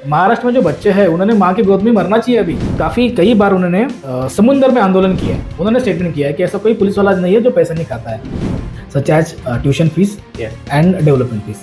महाराष्ट्र में जो बच्चे हैं उन्होंने माँ की गोद में मरना चाहिए अभी। कई बार उन्होंने समुद्र में आंदोलन किया है। उन्होंने स्टेटमेंट किया है कि ऐसा कोई पुलिस वाला नहीं है जो पैसा नहीं खाता है, such as tuition fees and development fees.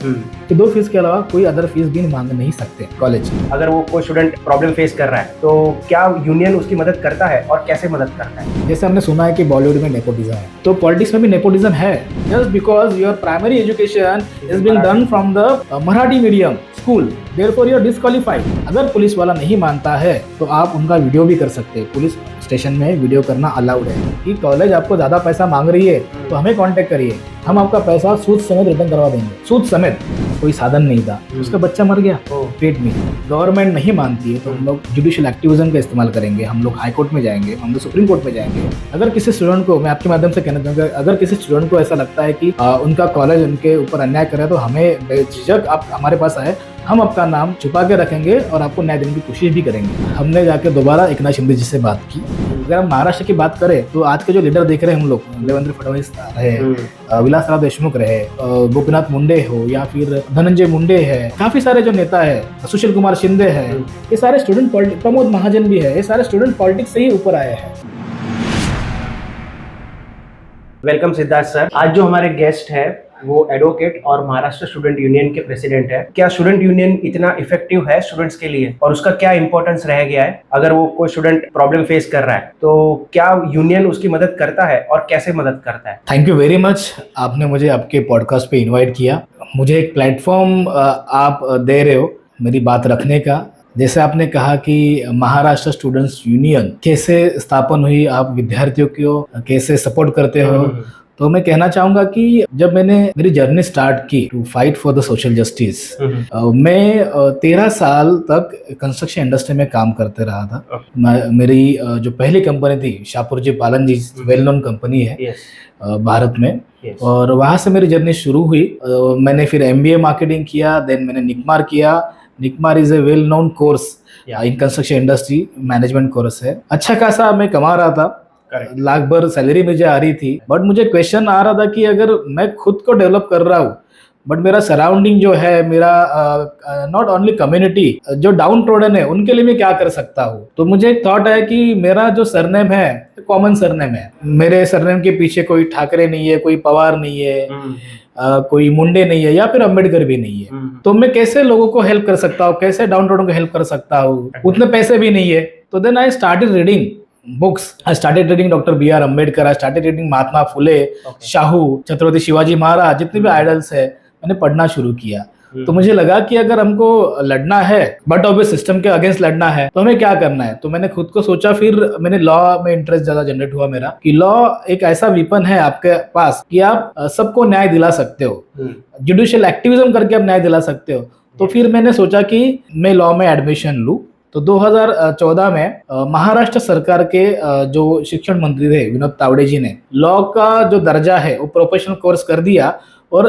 कि 2 फीस के अलावा कोई अदर फीस भी मांग नहीं सकते कॉलेज। अगर वो कोई स्टूडेंट प्रॉब्लम फेस कर रहा है तो क्या यूनियन उसकी मदद करता है और कैसे मदद करता है? जैसे हमने सुना है कि बॉलीवुड में नेपोटिज्म है, तो पॉलिटिक्स में भी नेपोटिज्म है। Just because your primary education is being done from the Marathi medium school, therefore you are disqualified. अगर पुलिस वाला नहीं मानता है तो आप उनका वीडियो भी कर सकते हैं। पुलिस स्टेशन में वीडियो करना अलाउड है। कि कॉलेज आपको ज्यादा पैसा मांग रही है तो हमें कांटेक्ट करिए, हम आपका पैसा सूद समेत रिटर्न करवा देंगे। सूद समेत। कोई साधन नहीं था, उसका बच्चा मर गया पेट में। गवर्नमेंट नहीं मानती है तो हम लोग जुडिशियल एक्टिविज्म का इस्तेमाल करेंगे, हम लोग हाई कोर्ट में जाएंगे, हम लोग सुप्रीम कोर्ट में जाएंगे। अगर किसी स्टूडेंट को, मैं आपके माध्यम से कहना चाहूँगा, अगर किसी स्टूडेंट को ऐसा लगता है कि उनका कॉलेज उनके ऊपर अन्याय करे तो हमें बेझिझक आप हमारे पास आए, हम आपका नाम छुपा के रखेंगे और आपको न्याय देने की कोशिश भी करेंगे। हमने जाके दोबारा एकनाथ शिंदे जी से बात की। अगर हम महाराष्ट्र की बात करें तो आज के जो लीडर देख रहे हैं हम लोग, देवेंद्र फडणवीस रहे, विलासराव देशमुख रहे, गोपीनाथ मुंडे हो या फिर धनंजय मुंडे है, काफी सारे जो नेता है, सुशील कुमार शिंदे है, ये सारे स्टूडेंट, प्रमोद महाजन भी है, ये सारे स्टूडेंट पॉलिटिक्स से ही ऊपर आए हैं। Welcome Siddharth sir. आज जो हमारे गेस्ट है वो एडवोकेट और महाराष्ट्र स्टूडेंट यूनियन के प्रेसिडेंट है। क्या स्टूडेंट यूनियन इतना इफेक्टिव है स्टूडेंट्स के लिए और उसका क्या इंपॉर्टेंस रह गया है? अगर वो कोई स्टूडेंट प्रॉब्लम फेस कर रहा है तो क्या यूनियन उसकी मदद करता है और कैसे मदद करता है? थैंक यू वेरी मच, आपने मुझे आपके पॉडकास्ट पे इन्वाइट किया। मुझे एक प्लेटफॉर्म आप दे रहे हो मेरी बात रखने का। जैसे आपने कहा कि महाराष्ट्र स्टूडेंट्स यूनियन कैसे स्थापन हुई, आप विद्यार्थियों को कैसे सपोर्ट करते हो, तो मैं कहना चाहूंगा कि जब मैंने मेरी जर्नी स्टार्ट की to fight for the social justice, मैं 13 साल तक कंस्ट्रक्शन इंडस्ट्री में काम करते रहा था। मेरी जो पहली कंपनी थी शाहपुर जी पालन जी, वेल नोन कंपनी है भारत में, और वहां से मेरी जर्नी शुरू हुई। मैंने फिर MBA मार्केटिंग किया, देन मैंने निकमार किया। NICMAR is a well known course in construction industry, management course है। अच्छा खासा मैं कमा रहा था, लाख भर सैलरी मुझे आ रही थी। बट मुझे क्वेश्चन आ रहा था कि अगर मैं खुद को डेवलप कर रहा हूँ बट मेरा सराउंडिंग जो है, मेरा नॉट ओनली कम्युनिटी जो डाउन ट्रोडन है उनके लिए मैं क्या कर सकता हूँ। तो मुझे एक थॉट है कि मेरा जो सरनेम है कॉमन सरनेम है। मेरे सरनेम के पीछे कोई ठाकरे नहीं है, कोई पवार नहीं है, कोई मुंडे नहीं है या फिर अम्बेडकर भी नहीं है। तो मैं कैसे लोगों को हेल्प कर सकता हूँ, कैसे डाउन ट्रोडन को हेल्प कर सकता हूँ? उतने पैसे भी नहीं है। तो then I started reading books. I started reading Dr. B.R. Ambedkar. I started reading Mahatma Phule, Shahu, Chhatrapati Shivaji Maharaj, जितने भी आइडल्स है मैंने पढ़ना शुरू किया। तो मुझे लगा कि अगर हमको लड़ना है बट ऑब्वियस सिस्टम के अगेंस्ट लड़ना है तो हमें क्या करना है। तो मैंने खुद को सोचा, फिर मैंने लॉ में इंटरेस्ट ज्यादा जनरेट हुआ मेरा, कि लॉ एक ऐसा वीपन है आपके पास कि आप सबको न्याय दिला सकते हो, जुडिशियल एक्टिविज्म करके आप न्याय दिला सकते हो। तो फिर मैंने सोचा कि मैं लॉ में एडमिशन लूं। तो 2014 में महाराष्ट्र सरकार के जो शिक्षण मंत्री थे विनोद तावड़े जी ने लॉ का जो दर्जा है वो प्रोफेशनल कोर्स कर दिया और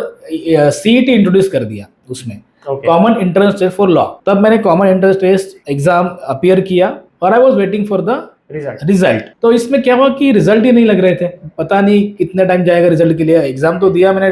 CET इंट्रोड्यूस कर दिया उसमें, common entrance test for law. तब मैंने common entrance test exam appear किया और I was waiting for the result. तो इसमें क्या हुआ कि रिजल्ट ही नहीं लग रहे थे, पता नहीं कितने टाइम जाएगा रिजल्ट के लिए। एग्जाम तो दिया मैंने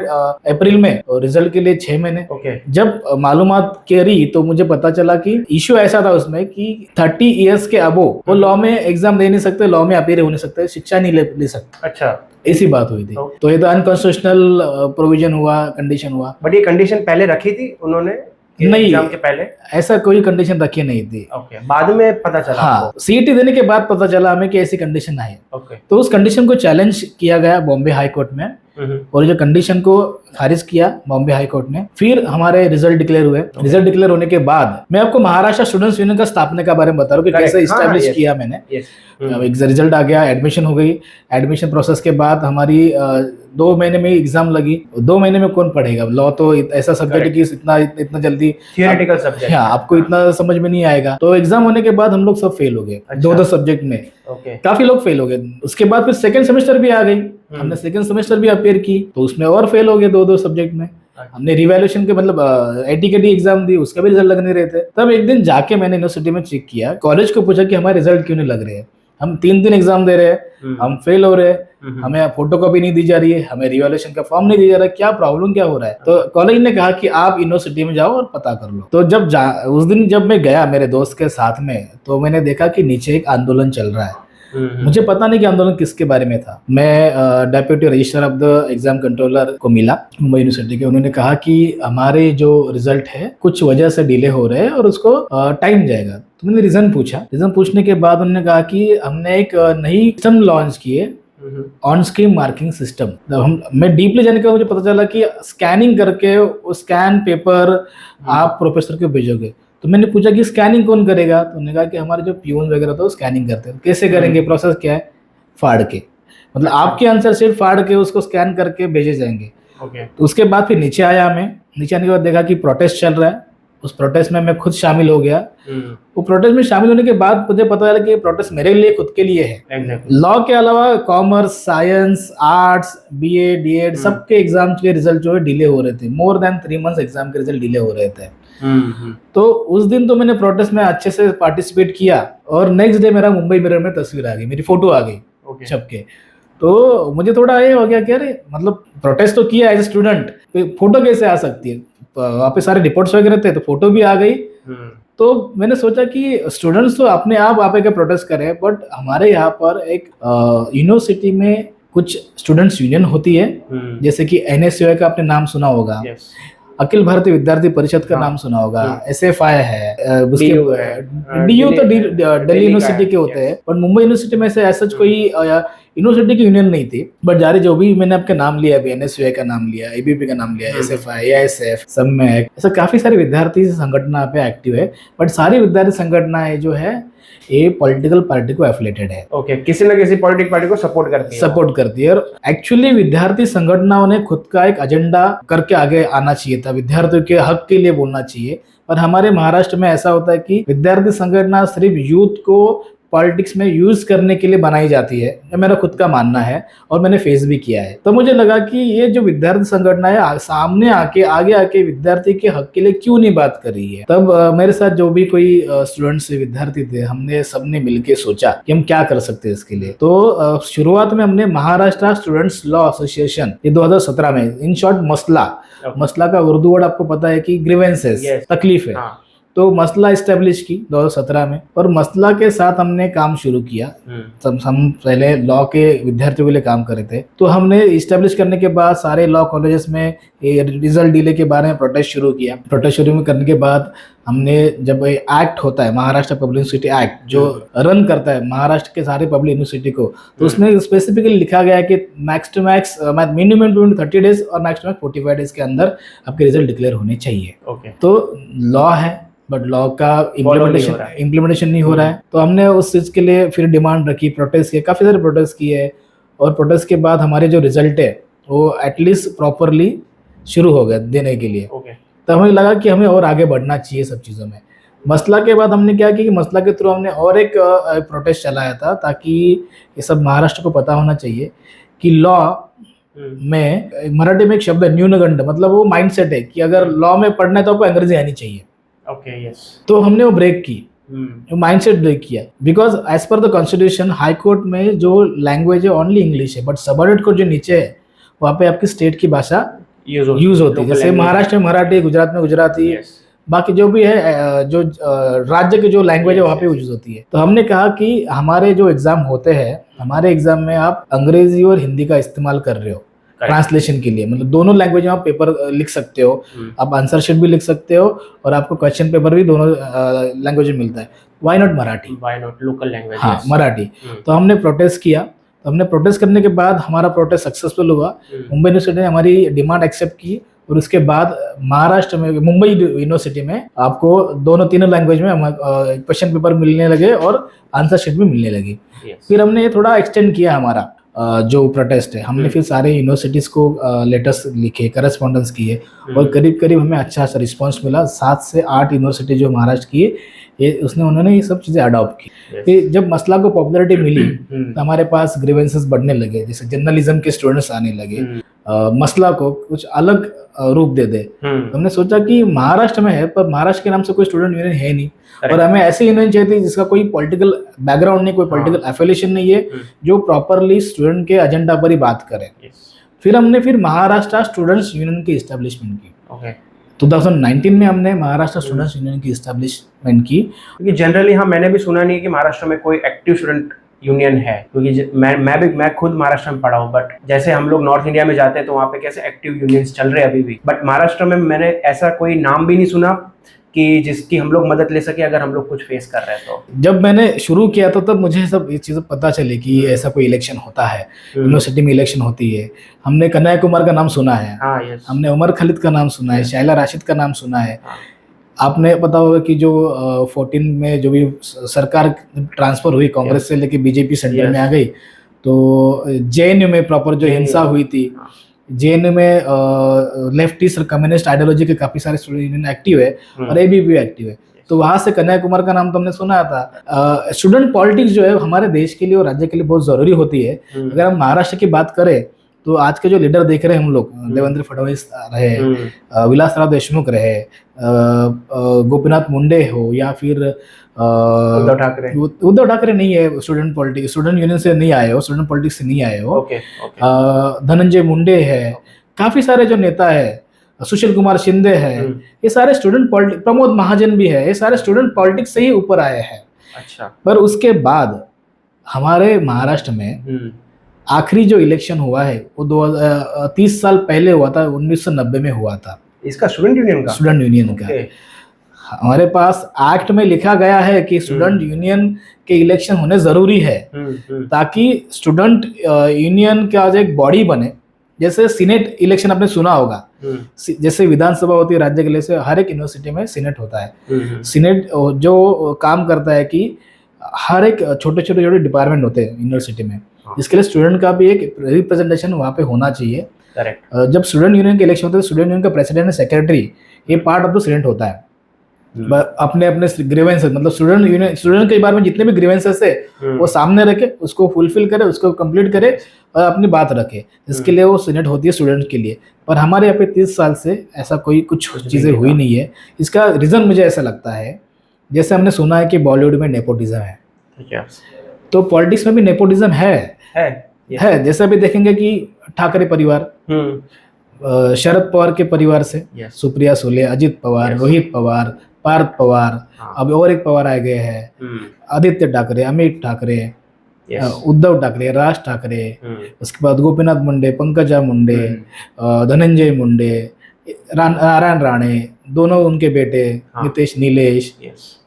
अप्रैल में और रिजल्ट के लिए 6 महीने। जब मालूमात करी तो मुझे पता चला कि इश्यू ऐसा था उसमें कि 30 इयर्स के अबो वो लॉ में एग्जाम दे नहीं सकते, लॉ में अपीयर हो नहीं सकते, शिक्षा नहीं ले सकते। अच्छा, ऐसी बात हुई थी। तो ये तो अनकॉन्स्टिट्यूशनल प्रोविजन हुआ, कंडीशन हुआ। बट ये कंडीशन पहले रखी थी उन्होंने? नहीं, एग्जाम के पहले ऐसा कोई कंडीशन रखी नहीं थी। बाद में पता चला? हाँ, CET देने के बाद पता चला हमें कि ऐसी कंडीशन आई। तो उस कंडीशन को चैलेंज किया गया बॉम्बे हाई कोर्ट में और जो कंडीशन को खारिज किया बॉम्बे हाई कोर्ट ने। फिर हमारे रिजल्ट डिक्लेयर हुए। रिजल्ट डिक्लेयर होने के बाद मैं आपको महाराष्ट्र स्टूडेंट्स यूनियन का स्थापना के बारे में बता रहा हूँ कि कैसे इस्टेब्लिश किया मैंने। रिजल्ट आ गया, एडमिशन हो गई। एडमिशन प्रोसेस के बाद हमारी 2 महीने में एग्जाम लगी। 2 महीने में कौन पढ़ेगा? लॉ तो ऐसा सब्जेक्ट है कि इतना जल्दी थियोरेटिकल सब्जेक्ट, हाँ, आपको इतना समझ में नहीं आएगा। तो एग्जाम होने के बाद हम लोग सब फेल हो गए। 2 सब्जेक्ट में काफी लोग फेल हो गए। उसके बाद फिर सेकंड सेमेस्टर भी आ गई, हमने सेकंड सेमेस्टर भी अपीयर की तो उसमें और फेल हो गए 2 सब्जेक्ट में। हमने रिवैल्यूएशन के मतलब ATKT एग्जाम दी, उसका भी रिजल्ट लग नहीं रहे थे। तब एक दिन जाके मैंने यूनिवर्सिटी में चेक किया, कॉलेज को पूछा कि हमारे रिजल्ट क्यों नहीं लग रहे हैं। हम 3 दिन एग्जाम दे रहे हैं, हम फेल हो रहे हैं, हम्म। हमें फोटो कॉपी नहीं दी जा रही है, हमें रिवॉल्यूशन का फॉर्म नहीं दिया जा रहा है, क्या प्रॉब्लम क्या हो रहा है? तो कॉलेज ने कहा कि आप यूनिवर्सिटी में जाओ और पता कर लो। तो उस दिन जब मैं गया मेरे दोस्त के साथ में, तो मैंने देखा कि नीचे एक आंदोलन चल रहा है। मुझे पता नहीं कि आंदोलन किसके बारे में था। मैं deputy registrar of the exam controller को मिला मुंबई यूनिवर्सिटी के। उन्होंने कहा कि हमारे जो रिजल्ट है कुछ वजह से डिले हो रहे हैं और उसको टाइम जाएगा। तो मैंने रीजन पूछा। रीजन पूछने के बाद उन्होंने कहा कि हमने एक नई सिस्टम लॉन्च की है, ऑन स्क्रीन मार्किंग सिस्टम। मैं डीपली जाने के बाद मुझे पता चला कि स्कैनिंग करके वो स्कैन पेपर आप प्रोफेसर को भेजोगे। तो मैंने पूछा कि स्कैनिंग कौन करेगा? तो उन्होंने कहा कि हमारे जो प्यून वगैरह तो स्कैनिंग करते हैं। कैसे करेंगे? प्रोसेस क्या है? फाड़ के, मतलब आपके आंसर शीट फाड़ के उसको स्कैन करके भेजे जाएंगे। तो उसके बाद फिर नीचे आया मैं। नीचे आने के बाद देखा कि प्रोटेस्ट चल रहा है। उस प्रोटेस्ट में मैं खुद शामिल हो गया। वो प्रोटेस्ट में शामिल होने के बाद मुझे पता चला कि प्रोटेस्ट मेरे लिए खुद के लिए है। लॉ के अलावा commerce, science, arts, BA, DEd सबके एग्जाम के रिजल्ट जो है डिले हो रहे थे। मोर देन 3 मंथ्स एग्जाम के रिजल्ट डिले हो रहे थे। तो उस दिन तो मैंने प्रोटेस्ट में अच्छे से पार्टिसिपेट किया और नेक्स्ट डे मेरा मुंबई मिरर में तस्वीर आ गई, मेरी फोटो आ गई छप के। तो मुझे थोड़ा ये हो गया कि अरे मतलब प्रोटेस्ट तो किया एज ए स्टूडेंट, फोटो कैसे आ सकती है? वहाँ पे सारे रिपोर्ट्स वगैरह थे तो फोटो भी आ गई। तो मैंने सोचा कि स्टूडेंट्स तो अपने आप आके प्रोटेस्ट करें, बट हमारे यहाँ पर एक यूनिवर्सिटी में कुछ स्टूडेंट्स यूनियन होती है, जैसे कि NSUI का आपने नाम सुना होगा, अखिल भारतीय विद्यार्थी परिषद का नाम सुना होगा, SFI है, उसके DU तो दिल्ली यूनिवर्सिटी के होते हैं, पर मुंबई यूनिवर्सिटी में से ऐसा कोई यूनिवर्सिटी की यूनियन नहीं थी। बट जारी जो भी मैंने आपके नाम लिया, अभी NSUI का नाम लिया, ABP का नाम लिया, SFI, AISF, सम्मेक, ऐसा काफी सारे विद्यार्थी संगठन पे एक्टिव है। बट सारी विद्यार्थी संगठनाएं जो है ये पॉलिटिकल पार्टी को एफिलेटेड है। ओके, किसी ना किसी पॉलिटिकल पार्टी को सपोर्ट करती है। और एक्चुअली विद्यार्थी संगठनों ने खुद का एक एजेंडा करके आगे आना चाहिए था, विद्यार्थियों के हक के लिए बोलना चाहिए। पर हमारे महाराष्ट्र में ऐसा होता है कि विद्यार्थी संगठन सिर्फ यूथ को पॉलिटिक्स में यूज करने के लिए बनाई जाती है, ये मेरा खुद का मानना है और मैंने फेस भी किया है। तो मुझे लगा कि ये जो विद्यार्थी संगठन है सामने आके आगे आके विद्यार्थी के हक के लिए क्यों नहीं बात कर रही है। तब मेरे साथ जो भी कोई स्टूडेंट्स विद्यार्थी थे, हमने सबने मिलके सोचा कि हम क्या कर सकते हैं इसके लिए। तो शुरुआत में हमने महाराष्ट्र स्टूडेंट्स लॉ एसोसिएशन, ये 2017 में, इन शॉर्ट मसला का उर्दू वर्ड आपको पता है कि ग्रीवेंसेस, तकलीफ है। तो मसला इस्टेब्लिश की 2017 में, और मसला के साथ हमने काम शुरू किया। हम पहले लॉ के विद्यार्थियों के लिए काम कर रहे थे। तो हमने इस्टेब्लिश करने के बाद सारे लॉ कॉलेजेस में रिजल्ट डिले के बारे में प्रोटेस्ट शुरू किया। प्रोटेस्ट शुरू करने के बाद हमने, जब एक्ट होता है महाराष्ट्र पब्लिक यूनिवर्सिटी एक्ट, जो रन करता है महाराष्ट्र के सारे पब्लिक यूनिवर्सिटी को, तो उसमें स्पेसिफिकली लिखा गया है कि max to max minimum 30 days और मैक्स टू मैक्स 45 डेज के अंदर आपके रिजल्ट डिक्लेयर होने चाहिए। तो लॉ है, बट लॉ का इम्प्लीमेंटेशन नहीं हो रहा है। तो हमने उस चीज के लिए फिर डिमांड रखी, प्रोटेस्ट किए, काफी सारे प्रोटेस्ट किए। और प्रोटेस्ट के बाद हमारे जो रिजल्ट है वो एटलीस्ट प्रॉपरली शुरू हो गया देने के लिए। तो हमें लगा कि हमें और आगे बढ़ना चाहिए सब चीज़ों में। मसला के बाद हमने क्या किया कि मसला के थ्रू हमने और एक प्रोटेस्ट चलाया था, ताकि ये सब महाराष्ट्र को पता होना चाहिए कि लॉ में, मराठी में एक शब्द है न्यूनगंड, मतलब वो माइंडसेट है कि अगर लॉ में पढ़ना है तो आपको अंग्रेजी आनी चाहिए। तो हमने वो ब्रेक की, माइंडसेट ब्रेक किया। Because as per the constitution high court में जो लैंग्वेज है ओनली इंग्लिश है, बट सबऑर्डिनेट कोर्ट जो नीचे है वहाँ पे आपकी स्टेट की भाषा यूज होती है। जैसे महाराष्ट्र में मराठी, गुजरात में गुजराती, बाकी जो भी है जो राज्य की जो लैंग्वेज है वहाँ पे यूज होती है। तो हमने कहा कि हमारे जो एग्जाम होते हैं, हमारे एग्जाम में आप अंग्रेजी और हिंदी का इस्तेमाल कर रहे हो ट्रांसलेशन के लिए, मतलब दोनों लैंग्वेज में आप पेपर लिख सकते हो, आप आंसर शीट भी लिख सकते हो और आपको क्वेश्चन पेपर भी दोनों लैंग्वेज में मिलता है। Why not Marathi, why not local language, हाँ मराठी। तो हमने प्रोटेस्ट किया। तो हमने प्रोटेस्ट करने के बाद हमारा प्रोटेस्ट सक्सेसफुल हुआ। मुंबई यूनिवर्सिटी ने हमारी डिमांड एक्सेप्ट की और उसके बाद महाराष्ट्र में मुंबई यूनिवर्सिटी में आपको तीनों लैंग्वेज में क्वेश्चन पेपर मिलने लगे और आंसर शीट भी मिलने लगी। फिर हमने थोड़ा एक्सटेंड किया हमारा जो प्रोटेस्ट है, हमने फिर सारे यूनिवर्सिटीज को लेटर्स लिखे, करस्पॉन्डेंस किए और करीब करीब हमें अच्छा सा रिस्पांस मिला। 7 से 8 यूनिवर्सिटी जो महाराष्ट्र की ये उसने उन्होंने ये सब चीज़ें अडॉप्ट की। Yes. फिर जब मसला को पॉपुलैरिटी मिली तो हमारे पास ग्रीवेंसेस बढ़ने लगे, जैसे जर्नलिज्म के स्टूडेंट्स आने लगे, मसला को कुछ अलग रूप दे दे। तो हमने सोचा कि महाराष्ट्र में है पर महाराष्ट्र के नाम से कोई स्टूडेंट यूनियन है नहीं, और हमें ऐसी यूनियन चाहिए थी जिसका कोई पॉलिटिकल बैकग्राउंड नहीं, कोई पॉलिटिकल एफिलिएशन नहीं है, जो प्रॉपरली स्टूडेंट के एजेंडा पर ही बात करे। फिर हमने महाराष्ट्र स्टूडेंट्स यूनियन की इस्टेब्लिशमेंट की। 2019 में हमने महाराष्ट्र स्टूडेंट्स यूनियन की इस्टेब्लिशमेंट की। क्योंकि जनरली मैंने भी सुना नहीं है कि महाराष्ट्र में कोई एक्टिव स्टूडेंट यूनियन है, क्योंकि मैं खुद महाराष्ट्र में पढ़ा हूँ, बट जैसे हम लोग नॉर्थ इंडिया में जाते हैं तो वहाँ पे कैसे एक्टिव यूनियंस चल रहे हैं अभी भी, बट महाराष्ट्र में मैंने ऐसा कोई नाम भी नहीं सुना कि जिसकी हम लोग मदद ले सके अगर हम लोग कुछ फेस कर रहे हैं। तो जब मैंने शुरू किया तो तब मुझे सब ये चीज़ें पता चली कि ऐसा कोई इलेक्शन होता है, यूनिवर्सिटी में इलेक्शन होती है। हमने कन्हैया कुमार का नाम सुना है, हमने उमर खालिद का नाम सुना है, शाइला राशिद का नाम सुना है। आपने पता होगा कि जो 14 में जो भी सरकार ट्रांसफर हुई कांग्रेस से लेके बीजेपी सेंटर में आ गई, तो जेएनयू में प्रॉपर जो हिंसा हुई थी, जेएनयू में लेफ्टिस्ट और कम्युनिस्ट आइडियोलॉजी के काफी सारे स्टूडेंट यूनियन एक्टिव है और एबीवी एक्टिव है। तो वहां से कन्हैया कुमार का नाम तो हमने सुना था। स्टूडेंट पॉलिटिक्स जो है हमारे देश के लिए और राज्य के लिए बहुत जरूरी होती है। अगर हम महाराष्ट्र की बात करें तो आज के जो लीडर देख रहे हैं हम लोग, देवेंद्र फडणवीस रहे, विलासराव देशमुख रहे, गोपीनाथ मुंडे हो, या फिर उद्धव ठाकरे नहीं है, स्टूडेंट यूनियन से नहीं आए हो, स्टूडेंट पॉलिटिक्स से नहीं आए हो। धनंजय मुंडे है, काफी सारे जो नेता है, सुशील कुमार शिंदे है, ये सारे स्टूडेंट पॉलिटिक्स, प्रमोद महाजन भी है, ये सारे स्टूडेंट पॉलिटिक्स से ही ऊपर आए हैं। अच्छा। पर उसके बाद हमारे महाराष्ट्र में आखिरी जो इलेक्शन हुआ है वो 30 साल पहले हुआ था, 1990 में हुआ था। इसका स्टूडेंट यूनियन का हमारे पास एक्ट में लिखा गया है कि स्टूडेंट यूनियन के इलेक्शन होने जरूरी है, ताकि स्टूडेंट यूनियन का जो एक बॉडी बने। जैसे सीनेट इलेक्शन आपने सुना होगा, जैसे विधानसभा होती है राज्य के लिए, से हर एक यूनिवर्सिटी में सीनेट होता है। सीनेट जो काम करता है कि हर एक छोटे छोटे डिपार्टमेंट होते हैं यूनिवर्सिटी में, इसके लिए स्टूडेंट का भी एक रिप्रेजेंटेशन वहाँ पे होना चाहिए। करेक्ट। जब स्टूडेंट यूनियन के इलेक्शन होते हैं, स्टूडेंट यूनियन का प्रेसिडेंट एंड सेक्रेटरी ये पार्ट ऑफ द सीनेट होता है। अपने अपने ग्रीवेंसेस, मतलब स्टूडेंट के बारे में जितने भी ग्रीवेंसेस है वो सामने रखे, उसको फुलफिल करे, उसको कंप्लीट करे और अपनी बात रखे। इसके लिए वो सीनेट होती है स्टूडेंट के लिए। पर हमारे यहाँ पे 30 साल से ऐसा कुछ चीज़ें हुई नहीं है। इसका रीज़न मुझे ऐसा लगता है, जैसे हमने सुना है कि बॉलीवुड में नेपोटिज्म है, तो पॉलिटिक्स में भी नेपोटिज्म है। जैसे अभी देखेंगे कि ठाकरे परिवार, शरद पवार के परिवार से सुप्रिया सुले, अजित पवार, रोहित पवार, पार्थ पवार, अब और एक पवार आ गए हैं, आदित्य ठाकरे, अमित ठाकरे, उद्धव ठाकरे, राज ठाकरे, उसके बाद गोपीनाथ मुंडे, पंकजा मुंडे, धनंजय मुंडे, नारायण राणे, दोनों उनके बेटे, नीतीश नीलेश,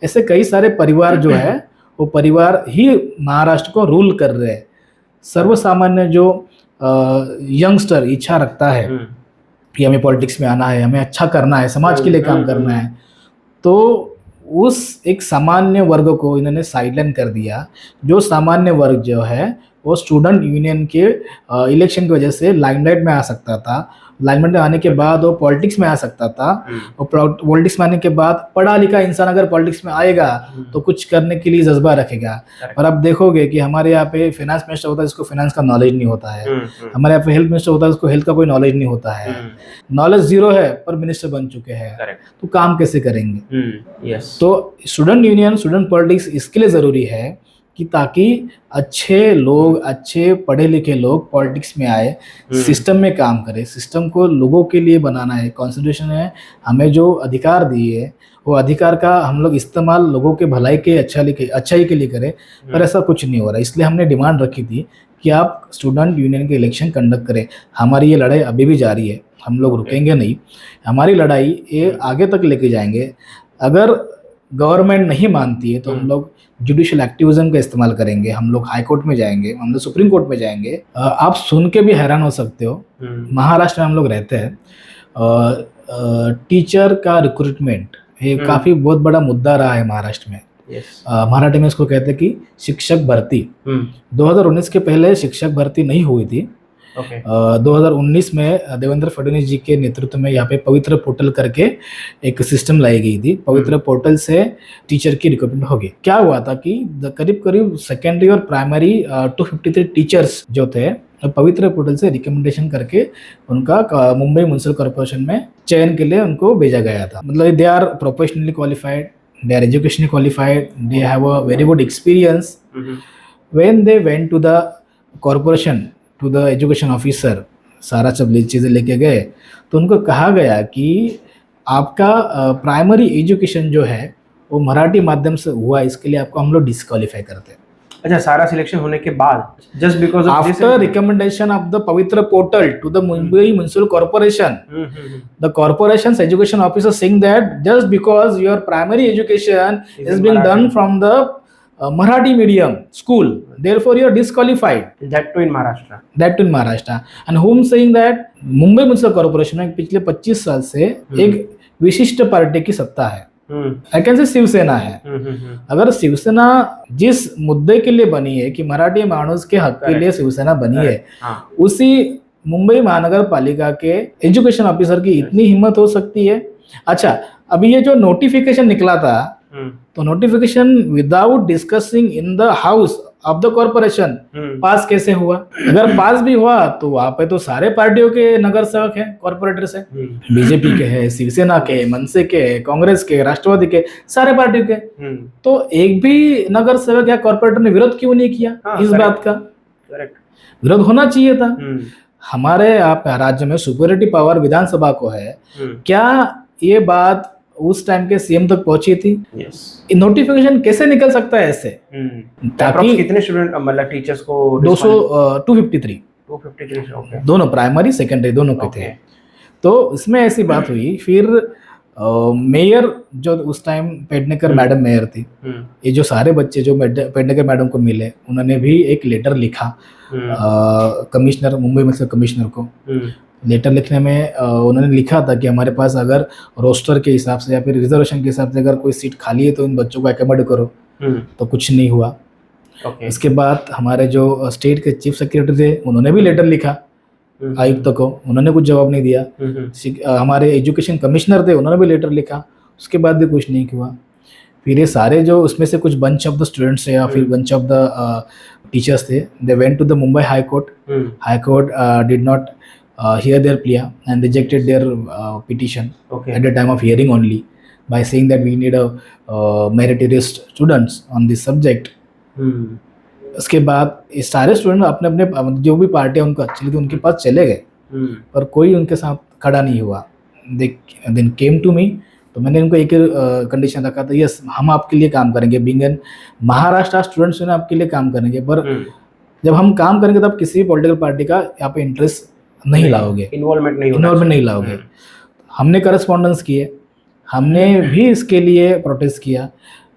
ऐसे कई सारे परिवार जो है वो परिवार ही महाराष्ट्र को रूल कर रहे हैं। सर्वसामान्य जो यंगस्टर इच्छा रखता है कि हमें पॉलिटिक्स में आना है, हमें अच्छा करना है, समाज के लिए काम करना है, तो उस एक सामान्य वर्ग को इन्होंने साइडलाइन कर दिया। जो सामान्य वर्ग जो है वो स्टूडेंट यूनियन के इलेक्शन की वजह से लाइमलाइट में आ सकता था, लाइमलाइट में आने के बाद वो पॉलिटिक्स में आ सकता था, और पॉलिटिक्स में आने के बाद पढ़ा लिखा इंसान अगर पॉलिटिक्स में आएगा तो कुछ करने के लिए जज्बा रखेगा। और अब देखोगे कि हमारे यहाँ पे फाइनेंस मिनिस्टर होता है जिसको फाइनेंस का नॉलेज नहीं होता है, हमारे यहाँ पे हेल्थ मिनिस्टर होता है जिसको हेल्थ का कोई नॉलेज नहीं होता है, नॉलेज जीरो है पर मिनिस्टर बन चुके हैं, तो काम कैसे करेंगे? तो स्टूडेंट यूनियन, स्टूडेंट पॉलिटिक्स इसके लिए जरूरी है कि ताकि अच्छे लोग, अच्छे पढ़े लिखे लोग पॉलिटिक्स में आए, सिस्टम में काम करें। सिस्टम को लोगों के लिए बनाना है। कॉन्स्टिट्यूशन है हमें जो अधिकार दिए है वो अधिकार का हम लोग इस्तेमाल लोगों के भलाई के अच्छाई के लिए करें, पर ऐसा कुछ नहीं हो रहा। इसलिए हमने डिमांड रखी थी कि आप स्टूडेंट यूनियन के इलेक्शन कंडक्ट करें। हमारी ये लड़ाई अभी भी जारी है, हम लोग रुकेंगे नहीं। हमारी लड़ाई ये आगे तक लेके जाएंगे। अगर गवर्नमेंट नहीं मानती है तो हम लोग जुडिशियल एक्टिविज्म का इस्तेमाल करेंगे, हम लोग हाई कोर्ट में जाएंगे, हम लोग सुप्रीम कोर्ट में जाएंगे। आप सुन के भी हैरान हो सकते हो, महाराष्ट्र में हम लोग रहते हैं, टीचर का रिक्रूटमेंट ये काफी बहुत बड़ा मुद्दा रहा है महाराष्ट्र में। मराठी में इसको कहते हैं कि शिक्षक भर्ती। 2019 के पहले शिक्षक भर्ती नहीं हुई थी, ओके 2019 में देवेंद्र फडणवीस जी के नेतृत्व में यहाँ पे पवित्र पोर्टल करके एक सिस्टम लाई गई थी। पवित्र पोर्टल से टीचर की रिक्रूटमेंट हो गई। क्या हुआ था कि करीब करीब सेकेंडरी और प्राइमरी 253 टीचर्स जो थे पवित्र पोर्टल से रिकमेंडेशन करके उनका मुंबई म्युनिसिपल कॉर्पोरेशन में चयन के लिए उनको भेजा गया था। मतलब they are professionally qualified, they are educationally qualified, they have a very good experience. When they went to the corporation, to the education officer, सारा सब चीज़ें लेके गए तो उनको कहा गया कि आपका प्राइमरी एजुकेशन जो है वो मराठी माध्यम से हुआ, इसके लिए आपको हम लोग डिस्क्वालीफाई करते हैं। अच्छा, सारा सिलेक्शन होने के बाद just because of this after recommendation of the Pavitra portal to the Mumbai municipal corporation, the corporation's education officer saying that just because your primary education is being done from the Marathi medium school, therefore you are disqualified. that too in Maharashtra. That too in Maharashtra. And whom saying that Mumbai municipal corporation में पिछले 25 साल से एक विशिष्ट party की सत्ता है। I can say Shiv Sena है। अगर शिवसेना जिस मुद्दे के लिए बनी है कि मराठी मानुस के हक के लिए शिवसेना बनी है, उसी मुंबई महानगर पालिका के एजुकेशन ऑफिसर की इतनी हिम्मत हो सकती है। अच्छा, अभी ये जो नोटिफिकेशन निकला था तो notification without discussing in the house of the corporation pass कैसे हुआ? अगर पास भी हुआ तो वहां पे तो सारे पार्टियों के नगर सेवक हैं, कॉर्पोरेटर से, बीजेपी के हैं, शिवसेना के, मनसे के, कांग्रेस के, राष्ट्रवादी के, सारे पार्टियों के। तो एक भी नगर सेवक या कॉर्पोरेटर ने विरोध क्यों नहीं किया इस बात का? विरोध होना चाहिए था। हमारे आप राज्य में सुपरिटी पावर विधानसभा को है, क्या ये बात उस टाइम के सीएम तक पहुंची थी? नोटिफिकेशन कैसे निकल सकता है ऐसे? ताकि कितने स्टूडेंट मतलब टीचर्स को 253 ओके, दोनों प्राइमरी सेकेंडरी दोनों के थे। तो इसमें ऐसी बात हुई, फिर मेयर जो उस टाइम पेडनेकर मैडम मेयर थी, ये जो सारे बच्चे जो पेडनेकर मैडम को मिले उन्होंने भी एक लेटर लिखा कमिश्नर, मुंबई म्युनिसिपल कमिश्नर को। लेटर लिखने में उन्होंने लिखा था कि हमारे पास अगर रोस्टर के हिसाब से या फिर रिजर्वेशन के हिसाब से अगर कोई सीट खाली है तो इन बच्चों को अकोमोडेट करो। तो कुछ नहीं हुआ। इसके बाद हमारे जो स्टेट के चीफ सेक्रेटरी थे उन्होंने भी लेटर लिखा आयुक्त को, उन्होंने कुछ जवाब नहीं दिया। हमारे एजुकेशन कमिश्नर थे उन्होंने भी लेटर लिखा, उसके बाद भी कुछ नहीं हुआ। फिर ये सारे जो उसमें से कुछ बंच ऑफ द स्टूडेंट्स या फिर बंच ऑफ द टीचर्स थे, they went to the Mumbai high court. High court did not hear their plea and rejected their petition at the time of hearing only by saying that we need a meritorious students on this subject. उसके बाद ये सारे student अपने अपने जो भी party उनको अच्छी लगी उनके पास चले गए, पर कोई उनके साथ खड़ा नहीं हुआ। देन केम टू मी, तो मैंने उनको एक कंडीशन रखा था, यस हम आपके लिए काम करेंगे, बीइंग एन महाराष्ट्र स्टूडेंट्स आपके लिए काम करेंगे, पर जब हम काम करेंगे तब किसी भी पॉलिटिकल पार्टी का यहाँ पे इंटरेस्ट नहीं लाओगे, इन्वॉल्वमेंट नहीं लाओगे। हमने करस्पॉन्डेंस किए, हमने भी इसके लिए प्रोटेस्ट किया।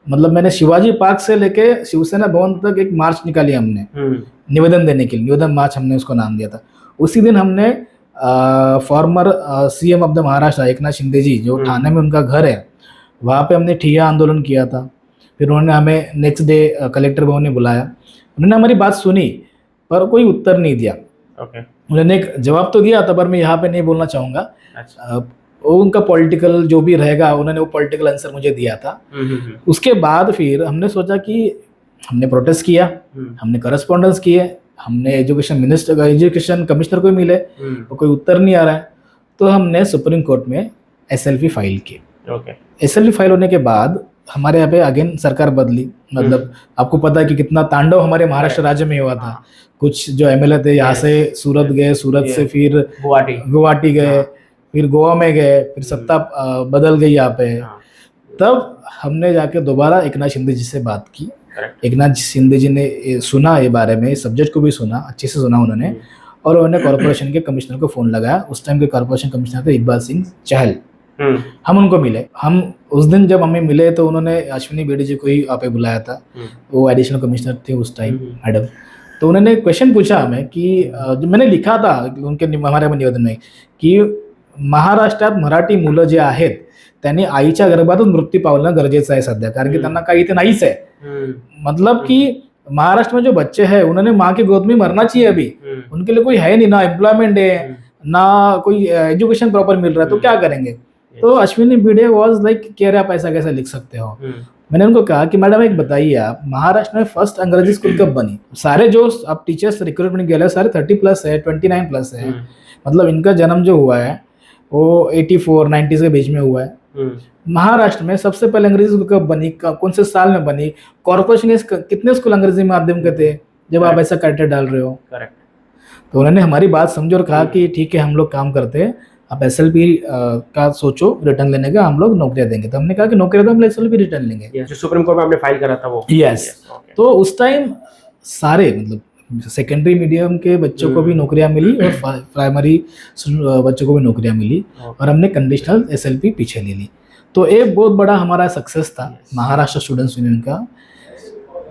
मतलब मैंने शिवाजी पार्क से लेके शिवसेना भवन तक एक मार्च निकाली हमने निवेदन देने के लिए, निवेदन मार्च हमने उसको नाम दिया था। उसी दिन हमने former CM of the Maharashtra Eknath Shinde ji जो ठाणे में उनका घर है वहाँ पे हमने ठिया आंदोलन किया था। फिर उन्होंने हमें नेक्स्ट डे कलेक्टर भवन में बुलाया, उन्होंने हमारी बात सुनी पर कोई उत्तर नहीं दिया। उन्होंने एक जवाब तो दिया था पर मैं यहाँ पे नहीं बोलना चाहूँगा। वो उनका पॉलिटिकल जो भी रहेगा, उन्होंने वो पॉलिटिकल आंसर मुझे दिया था। उसके बाद फिर हमने सोचा कि हमने प्रोटेस्ट किया, हमने करस्पॉन्डेंस किए, हमने एजुकेशन कमिश्नर को मिले, तो कोई उत्तर नहीं आ रहा है। तो हमने सुप्रीम कोर्ट में SLP फाइल की। SLP फाइल होने के बाद हमारे यहाँ पे अगेन सरकार बदली। मतलब आपको पता है कि कितना तांडव हमारे महाराष्ट्र राज्य में हुआ था। कुछ जो MLA थे यहाँ से सूरत गए, सूरत से फिर गुवाहाटी गए, फिर गोवा में गए, फिर सत्ता बदल गई यहाँ पे। तब हमने जाके दोबारा एकनाथ शिंदे जी से बात की। एकनाथ शिंदे जी ने सुना ये बारे में, सब्जेक्ट को भी सुना, अच्छे से सुना उन्होंने, और उन्होंने कॉर्पोरेशन के कमिश्नर को फ़ोन लगाया। उस टाइम के कॉर्पोरेशन कमिश्नर थे इकबाल सिंह चहल। हम उनको मिले। हम उस दिन जब हमें मिले तो उन्होंने अश्विनी बेदी जी को ही आप बुलाया था, वो एडिशनल कमिश्नर थे उस टाइम मैडम। तो उन्होंने क्वेश्चन पूछा हमें कि जो मैंने लिखा था उनके हमारे निवेदन में कि महाराष्ट्रात मराठी मुलं जे आहेत त्यांनी आईच्या गर्भातून मृत्यू पावणं गरजेचं आहे सध्या, कारण की त्यांना काही इथे नाहीच आहे। मतलब की महाराष्ट्र में जो बच्चे हैं उन्होंने माँ की गोद में मरना चाहिए अभी। उनके लिए कोई है नहीं, ना एम्प्लॉयमेंट है, ना कोई एजुकेशन प्रॉपर मिल रहा है, तो क्या करेंगे। तो अश्विनी भिड़े वाज लाइक कह रहे आप ऐसा कैसे लिख सकते हो। मैंने उनको कहा कि मैडम एक बताइए, आप महाराष्ट्र में फर्स्ट अंग्रेजी स्कूल कब बनी। सारे जो आप टीचर्स रिक्रूटमेंट के लिए सारे 30+ है, 29+ है, मतलब इनका जन्म जो हुआ है वो 84 90 के बीच में हुआ है। महाराष्ट्र में सबसे पहले अंग्रेजी स्कूल कब बनी, कौन से साल में बनी, कॉर्पोरेशन कितने स्कूल अंग्रेजी माध्यम के थे जब आप ऐसा क्राइटेरिया डाल रहे हो। करेक्ट। तो उन्होंने हमारी बात समझी और कहा कि ठीक है हम लोग काम करते हैं, आप SLP का सोचो रिटर्न लेने का, हम लोग नौकरियां देंगे। तो हमने कहा कि नौकरियां तो हम SLP रिटर्न लेंगे। जो सुप्रीम कोर्ट में आपने फाइल करा था वो। यस। तो उस टाइम सारे मतलब सेकेंडरी मीडियम के बच्चों को भी नौकरियां मिली और प्राइमरी बच्चों को भी नौकरियां मिली, और हमने कंडीशनल SLP पीछे ले ली। तो एक बहुत बड़ा हमारा सक्सेस था महाराष्ट्र स्टूडेंट्स यूनियन का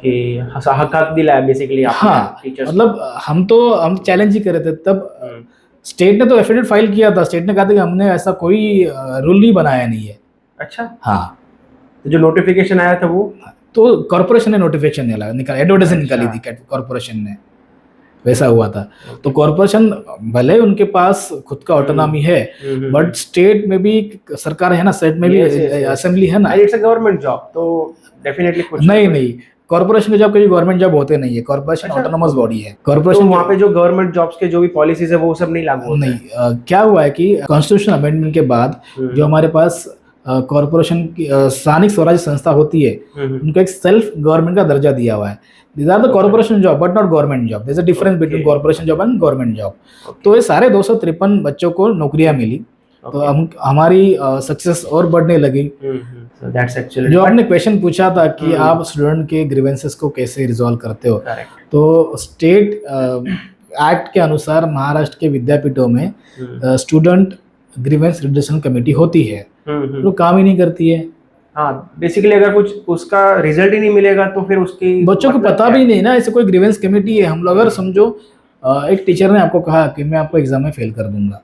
कि हक दिलाया बेसिकली। हाँ, मतलब हम चैलेंज ही कर रहे थे तब। स्टेट ने तो एफिडेविट फाइल किया था, स्टेट ने कहा था कि हमने ऐसा कोई रूल नहीं बनाया नहीं है। अच्छा। हाँ, तो जो नोटिफिकेशन आया था वो तो कॉर्पोरेशन ने नोटिफिकेशन निकाला, एडवर्टाइजमेंट निकाली थी कॉर्पोरेशन ने, वैसा हुआ था। तो कॉर्पोरेशन भले उनके पास खुद का ऑटोनॉमी है, बट स्टेट में भी सरकार है ना, स्टेट में भी असेंबली है ना, इट्स अ गवर्नमेंट जॉब, तो डेफिनेटली कुछ नहीं कॉर्पोरेशन के जॉब कभी गवर्नमेंट जॉब होते नहीं है, कॉर्पोरेशन ऑटोनोमस बॉडी है। कॉर्पोरेशन तो वहाँ पे जो गवर्नमेंट जॉब्स के जो भी पॉलिसीज है वो सब नहीं लागू होते नहीं। क्या हुआ है कि कॉन्स्टिट्यूशन अमेंडमेंट के बाद जो हमारे पास कॉर्पोरेशन की स्थानिक स्वराज संस्था होती है, उनको एक सेल्फ गवर्नमेंट का दर्जा दिया हुआ है। These are the corporation job but not government job. There's a difference between corporation job and government job. तो ये सारे 253 बच्चों को नौकरियां मिली। तो हमारी सक्सेस और बढ़ने लगी। So that's actually जो आपने क्वेश्चन पूछा था कि आप स्टूडेंट के ग्रीवेंसेस को कैसे रिजॉल्व करते हो, तो स्टेट एक्ट के अनुसार महाराष्ट्र के विद्यापीठों में स्टूडेंट ग्रीवेंस रिडक्शन कमेटी होती है, तो काम ही नहीं करती है। हाँ, बेसिकली अगर कुछ उसका रिजल्ट ही नहीं मिलेगा तो फिर उसकी बच्चों को पता भी नहीं ना ऐसे कोई ग्रीवेंस कमेटी है। हम लोग अगर समझो एक टीचर ने आपको कहा कि मैं आपको एग्जाम में फेल कर दूंगा,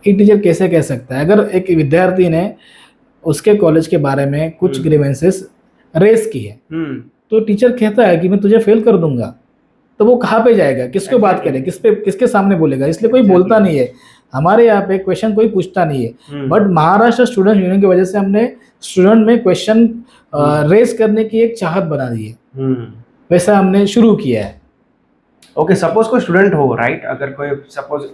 एक टीचर कैसे कह सकता है। अगर एक विद्यार्थी ने उसके कॉलेज के बारे में कुछ ग्रीवेंसेस रेस की है, तो टीचर कहता है कि मैं तुझे फेल कर दूंगा, तो वो कहाँ पे जाएगा, किसको बात करे, किसके सामने बोलेगा, इसलिए कोई बोलता नहीं है। हमारे यहाँ पे क्वेश्चन कोई पूछता नहीं है, बट महाराष्ट्र स्टूडेंट यूनियन की वजह से हमने स्टूडेंट में क्वेश्चन रेस करने की एक चाहत बना दी है। वैसा हमने शुरू किया है। ओके, सपोज कोई स्टूडेंट हो, राइट, अगर कोई सपोज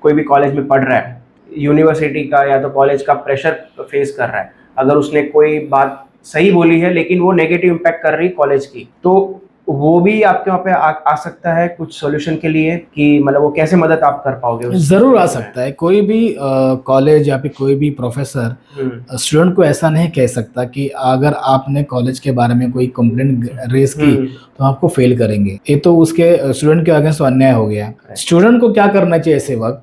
कोई भी कॉलेज में पढ़ रहा है, यूनिवर्सिटी का या तो कॉलेज का प्रेशर फेस कर रहा है, अगर उसने कोई बात सही बोली है लेकिन वो नेगेटिव इम्पैक्ट कर रही कॉलेज की, तो वो भी आपके वहाँ पे आ सकता है कुछ सॉल्यूशन के लिए, कि मतलब वो कैसे मदद आप कर पाओगे? जरूर आ सकता है। कोई भी कॉलेज या फिर कोई भी प्रोफेसर स्टूडेंट को ऐसा नहीं कह सकता कि अगर आपने कॉलेज के बारे में कोई कंप्लेंट रेस की तो आपको फेल करेंगे। ये तो उसके स्टूडेंट के अगेंस्ट अन्याय हो गया। स्टूडेंट को क्या करना चाहिए ऐसे वक्त,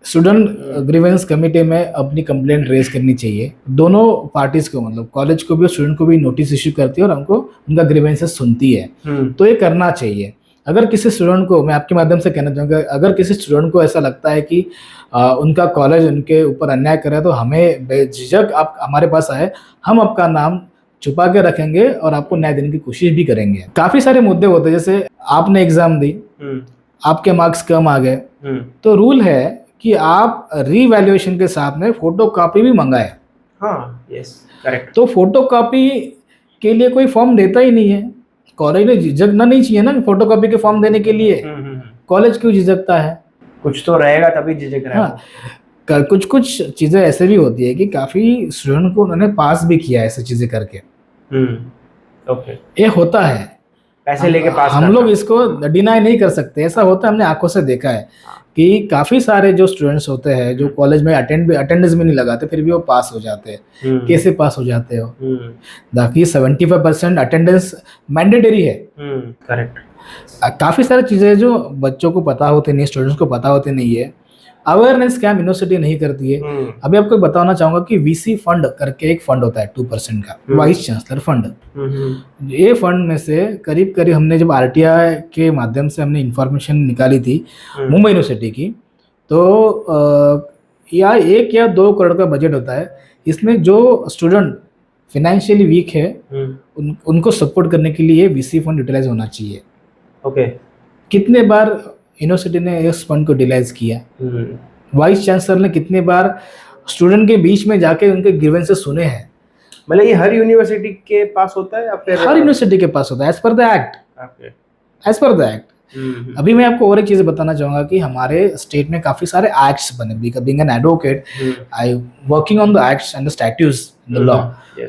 स्टूडेंट ग्रीवेंस कमेटी में अपनी कंप्लेंट रेज करनी चाहिए। दोनों पार्टीज को, मतलब कॉलेज को भी और स्टूडेंट को भी नोटिस इश्यू करती है और हमको उनका ग्रीवेंसेस सुनती है। तो ये करना चाहिए। अगर किसी स्टूडेंट को, मैं आपके माध्यम से कहना चाहूँगा, अगर किसी स्टूडेंट को ऐसा लगता है कि उनका कॉलेज उनके ऊपर अन्याय करे, तो हमें बेझिझक आप हमारे पास आए, हम आपका नाम छुपा के रखेंगे और आपको न्याय देने की कोशिश भी करेंगे। काफ़ी सारे मुद्दे होते हैं, जैसे आपने एग्जाम दी, आपके मार्क्स कम आ गए, तो रूल है कि आप रीवैल्यूएशन के साथ में फोटो कॉपी भी मंगाए। हाँ, यस, करेक्ट। तो फोटो कॉपी के लिए कोई फॉर्म देता ही नहीं है। कॉलेज ने झिझकना नहीं चाहिए ना फोटो कॉपी के फॉर्म देने के लिए। कॉलेज क्यों झिझकता है? कुछ तो रहेगा तभी झिझक रहा है। हाँ, कुछ चीजें ऐसे भी होती है कि काफी स्टूडेंट को उन्होंने पास भी किया ऐसी चीजें करके। ओके, ये होता है, पैसे लेके पास। हम लोग इसको डिनाई नहीं कर सकते, ऐसा होता है, हमने आंखों से देखा है कि काफी सारे जो स्टूडेंट्स होते हैं जो कॉलेज में अटेंडेंस में नहीं लगाते, फिर भी वो पास हो जाते हैं। कैसे पास हो जाते हो? बाकी 75% अटेंडेंस मैंडेटरी है। करेक्ट। काफी सारी चीजें जो बच्चों को पता होते नहीं, स्टूडेंट्स को पता होते नहीं है। अवेयरनेस क्या यूनिवर्सिटी नहीं करती है। अभी आपको बताना चाहूंगा कि VC फंड करके एक फंड होता है 2% का, वाइस चांसलर फंड। ये फंड में से करीब हमने जब RTI के माध्यम से हमने इंफॉर्मेशन निकाली थी मुंबई यूनिवर्सिटी की, तो या 1 या 2 करोड़ का बजट होता है। इसमें जो स्टूडेंट फाइनेंशियली वीक है उनको सपोर्ट करने के लिए वीसी फंड यूटिलाइज होना चाहिए। ओके। कितने बार यूनिवर्सिटी ने इस फंड को यूटिलाइज किया? वाइस चांसलर ने कितने बार स्टूडेंट के बीच में जाके उनके ग्रीवेंसेस सुने हैं? मतलब ये हर यूनिवर्सिटी के पास होता है या फिर हर यूनिवर्सिटी के पास होता है, as per the act. Okay. As per the act. अभी मैं आपको और एक चीज बताना चाहूंगा कि हमारे स्टेट में काफी सारे एक्ट्स बने। Being an advocate, I working on the acts and the statutes in the law.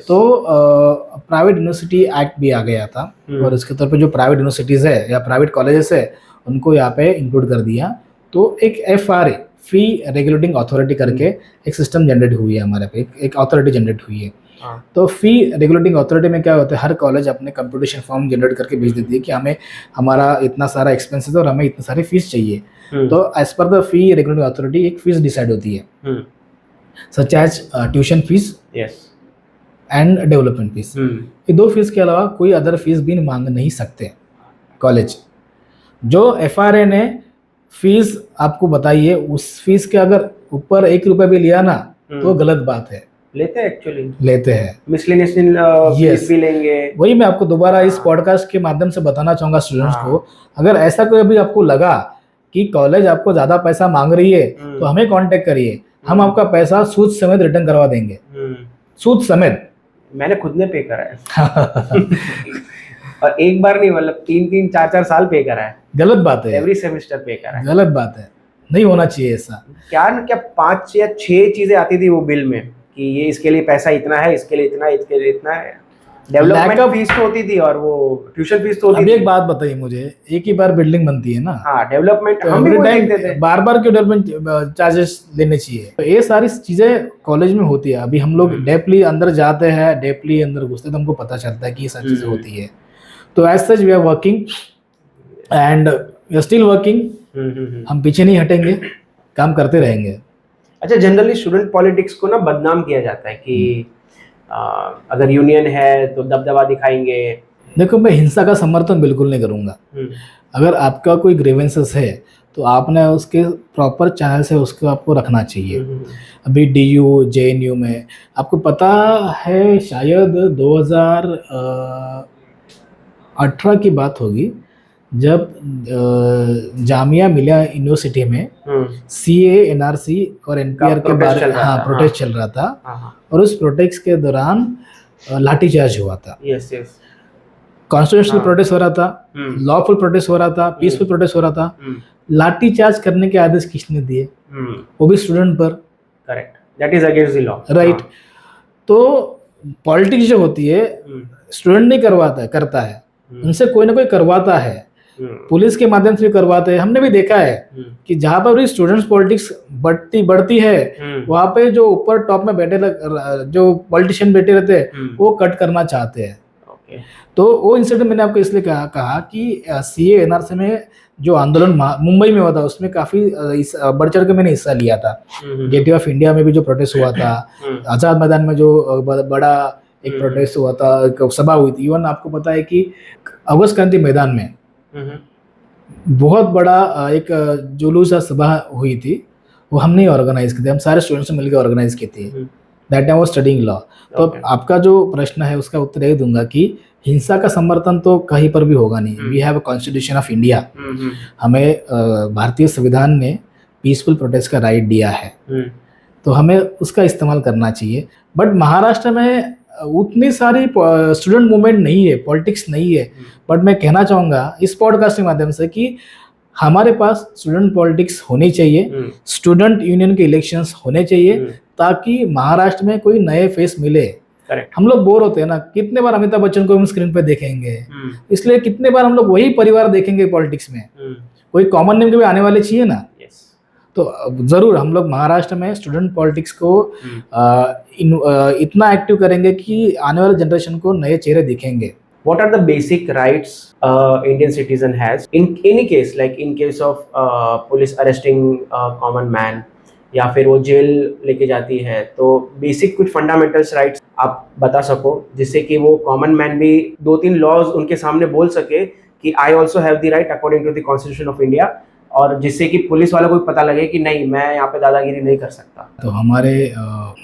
तो प्राइवेट यूनिवर्सिटी एक्ट भी आ गया था और इसके तौर पे जो प्राइवेट यूनिवर्सिटीज है या प्राइवेट कॉलेजेस है उनको यहाँ पे इंक्लूड कर दिया। तो एक FRA, फी रेगुलेटिंग अथॉरिटी करके एक सिस्टम जनरेट हुई है हमारे पे, एक अथॉरिटी जनरेट हुई है। तो फी रेगुलेटिंग अथॉरिटी में क्या होता है, हर कॉलेज अपने कंप्यूटेशन फॉर्म जनरेट करके भेज देती है कि हमें हमारा इतना सारा एक्सपेंसेस है और हमें इतनी सारी फीस चाहिए। तो as per the fee regulating authority एक फीस डिसाइड होती है, such as tuition fees and development fees. ये दो फीस के अलावा कोई अदर फीस भी मांग नहीं सकते कॉलेज। जो FRA ने फीस आपको बताई है उस फीस के अगर ऊपर 1 रुपया भी लिया ना तो गलत बात है। लेते हैं एक्चुअली, लेते हैं, मिसलेनियस फीस भी लेंगे। वही मैं आपको दोबारा इस पॉडकास्ट के माध्यम से बताना चाहूंगा स्टूडेंट्स को, अगर ऐसा कोई अभी आपको लगा कि कॉलेज आपको ज्यादा पैसा मांग रही है तो हमें कांटेक्ट करिए, हम आपका पैसा सूद समेत रिटर्न करवा देंगे। सूद समेत। मैंने खुद ने पे करा है और एक बार नहीं, मतलब 3-3, 4-4 साल पे करा है। गलत बात है, एवरी सेमेस्टर पे करा है। गलत बात है, नहीं होना चाहिए ऐसा। क्या 5 या 6 चीजें आती थी वो बिल में कि ये इसके लिए पैसा इतना है, इसके लिए इतना, इसके लिए इतना है। डेवलपमेंट फीस तो होती थी और वो ट्यूशन फीस तो होती थी। अभी एक बात बताइए मुझे, एक ही बार बिल्डिंग बनती है ना? हाँ, डेवलपमेंट हम भी देखते थे। बार बार क्यों डेवलपमेंट चार्जेस लेने चाहिए? तो ये सारी चीजें कॉलेज में होती है। अभी हम लोग डेपली अंदर जाते हैं, डेपली अंदर घुसते तो हमको पता चलता है कि ये सारी चीजें होती है। तो as such we are working and we are still working. हम पीछे नहीं हटेंगे, काम करते रहेंगे। अच्छा, जनरली स्टूडेंट पॉलिटिक्स को ना बदनाम किया जाता है कि अगर यूनियन है तो दबदबा दिखाएंगे। देखो, मैं हिंसा का समर्थन बिल्कुल नहीं करूंगा। अगर आपका कोई ग्रीवेंसेस है तो आपने उसके प्रॉपर चैनल से उसको आपको रखना चाहिए। अभी DU JNU में आपको पता है, शायद 2018 की बात होगी, जब जामिया मिलिया यूनिवर्सिटी में CA NRC और NPR के बारे में प्रोटेस्ट चल रहा था और उस प्रोटेस्ट के दौरान लाठीचार्ज हुआ था। कॉन्स्टिट्यूशनल प्रोटेस्ट हो रहा था, लॉफुल प्रोटेस्ट हो रहा था, पीसफुल प्रोटेस्ट हो रहा था। लाठीचार्ज करने के आदेश किसने दिए? वो भी स्टूडेंट पर। Correct, that is against the law. Right. तो पॉलिटिक्स जो होती है स्टूडेंट नहीं करता है, उनसे कोई ना कोई करवाता है, पुलिस के माध्यम से भी करवाते हैं। हमने भी देखा है कि जहाँ पर भी स्टूडेंट्स पॉलिटिक्स बढ़ती है वहाँ पे जो ऊपर टॉप में बैठे जो पॉलिटिशियन बैठे रहते हैं वो कट करना चाहते हैं। तो वो इंसिडेंट मैंने आपको इसलिए कहा कि CA NRC में जो आंदोलन मुंबई में हुआ था उसमें काफी बढ़ चढ़ के मैंने हिस्सा लिया था। गेटवे ऑफ इंडिया में भी जो प्रोटेस्ट हुआ था, आजाद मैदान में जो बड़ा एक प्रोटेस्ट हुआ था, एक सभा हुई थी। इवन आपको पता है कि अगस्त क्रांति मैदान में बहुत बड़ा एक जुलूस सभा हुई थी, वो हमने ऑर्गेनाइज की थी, हम सारे स्टूडेंट्स से मिलकर ऑर्गेनाइज की थी। That time was studying law. तो आपका जो प्रश्न है उसका उत्तर यही दूंगा कि हिंसा का समर्थन तो कहीं पर भी होगा नहीं। We have a constitution of India. हमें भारतीय संविधान ने पीसफुल प्रोटेस्ट का राइट दिया है, तो हमें उसका इस्तेमाल करना चाहिए। बट महाराष्ट्र में उतनी सारी स्टूडेंट मूवमेंट नहीं है, पॉलिटिक्स नहीं है। बट मैं कहना चाहूँगा इस पॉडकास्ट के माध्यम से कि हमारे पास स्टूडेंट पॉलिटिक्स होनी चाहिए, स्टूडेंट यूनियन के इलेक्शंस होने चाहिए, ताकि महाराष्ट्र में कोई नए फेस मिले। हम लोग बोर होते हैं ना, कितने बार अमिताभ बच्चन को हम स्क्रीन पे देखेंगे, इसलिए कितने बार हम लोग वही परिवार देखेंगे पॉलिटिक्स में। कोई कॉमन नेम के भी आने वाले चाहिए ना। तो जरूर हम लोग महाराष्ट्र में स्टूडेंट पॉलिटिक्स को इतना एक्टिव करेंगे कि आने वाले जनरेशन को नए चेहरे दिखेंगे। What are the basic rights Indian citizen has in any case, like in case of police arresting common man या फिर वो जेल लेके जाती है, तो बेसिक कुछ फंडामेंटल्स राइट्स आप बता सको जिससे कि वो कॉमन मैन भी 2-3 लॉज उनके सामने बोल सके कि I also have the right according to the constitution of India और जिससे कि पुलिस वालों को भी पता लगे कि नहीं, मैं यहाँ पे दादागिरी नहीं कर सकता। तो हमारे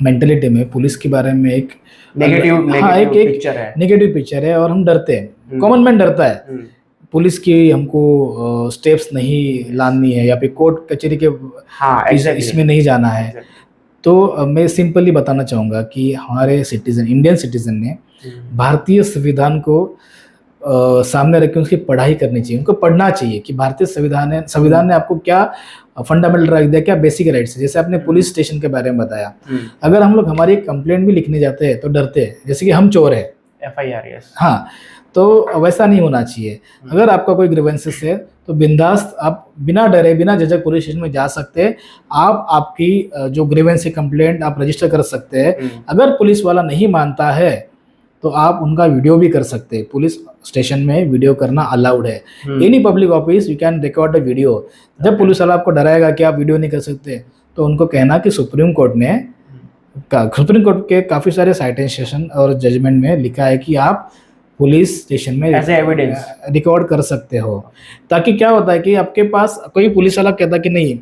मेंटलिटी में पुलिस के बारे में एक नेगेटिव पिक्चर है। नेगेटिव पिक्चर है और हम डरते हैं, कॉमन मैन डरता है पुलिस की, हमको स्टेप्स नहीं लानी है या फिर कोर्ट कचहरी के इसमें नहीं जाना है। तो मैं सिंपली बताना चाहूँगा कि हमारे सिटीजन, इंडियन सिटीजन ने भारतीय संविधान को सामने रख के उसकी पढ़ाई करनी चाहिए, उनको पढ़ना चाहिए कि भारतीय संविधान ने आपको क्या फंडामेंटल राइट दिया, क्या बेसिक राइट्स है। जैसे आपने पुलिस स्टेशन के बारे में बताया, अगर हम लोग हमारी कंप्लेंट भी लिखने जाते हैं तो डरते हैं, जैसे कि हम चोर है, FIR। हाँ, तो वैसा नहीं होना चाहिए। अगर आपका कोई ग्रीवेंसेस है तो बिंदास आप बिना डरे बिना झिझक पुलिस स्टेशन में जा सकते हैं। आप आपकी जो ग्रीवेंस है, कंप्लेंट आप रजिस्टर कर सकते हैं। अगर पुलिस वाला नहीं मानता है तो आप उनका वीडियो भी कर सकते हैं। पुलिस स्टेशन में वीडियो करना अलाउड है। Any public office you can record the video. जब पुलिस वाला आपको डराएगा कि आप वीडियो नहीं कर सकते, तो उनको कहना कि सुप्रीम कोर्ट के काफ़ी सारे साइटेशन और जजमेंट में लिखा है कि आप पुलिस स्टेशन में एज एविडेंस रिकॉर्ड कर सकते हो। ताकि क्या होता है कि आपके पास कोई पुलिस वाला कहता कि नहीं,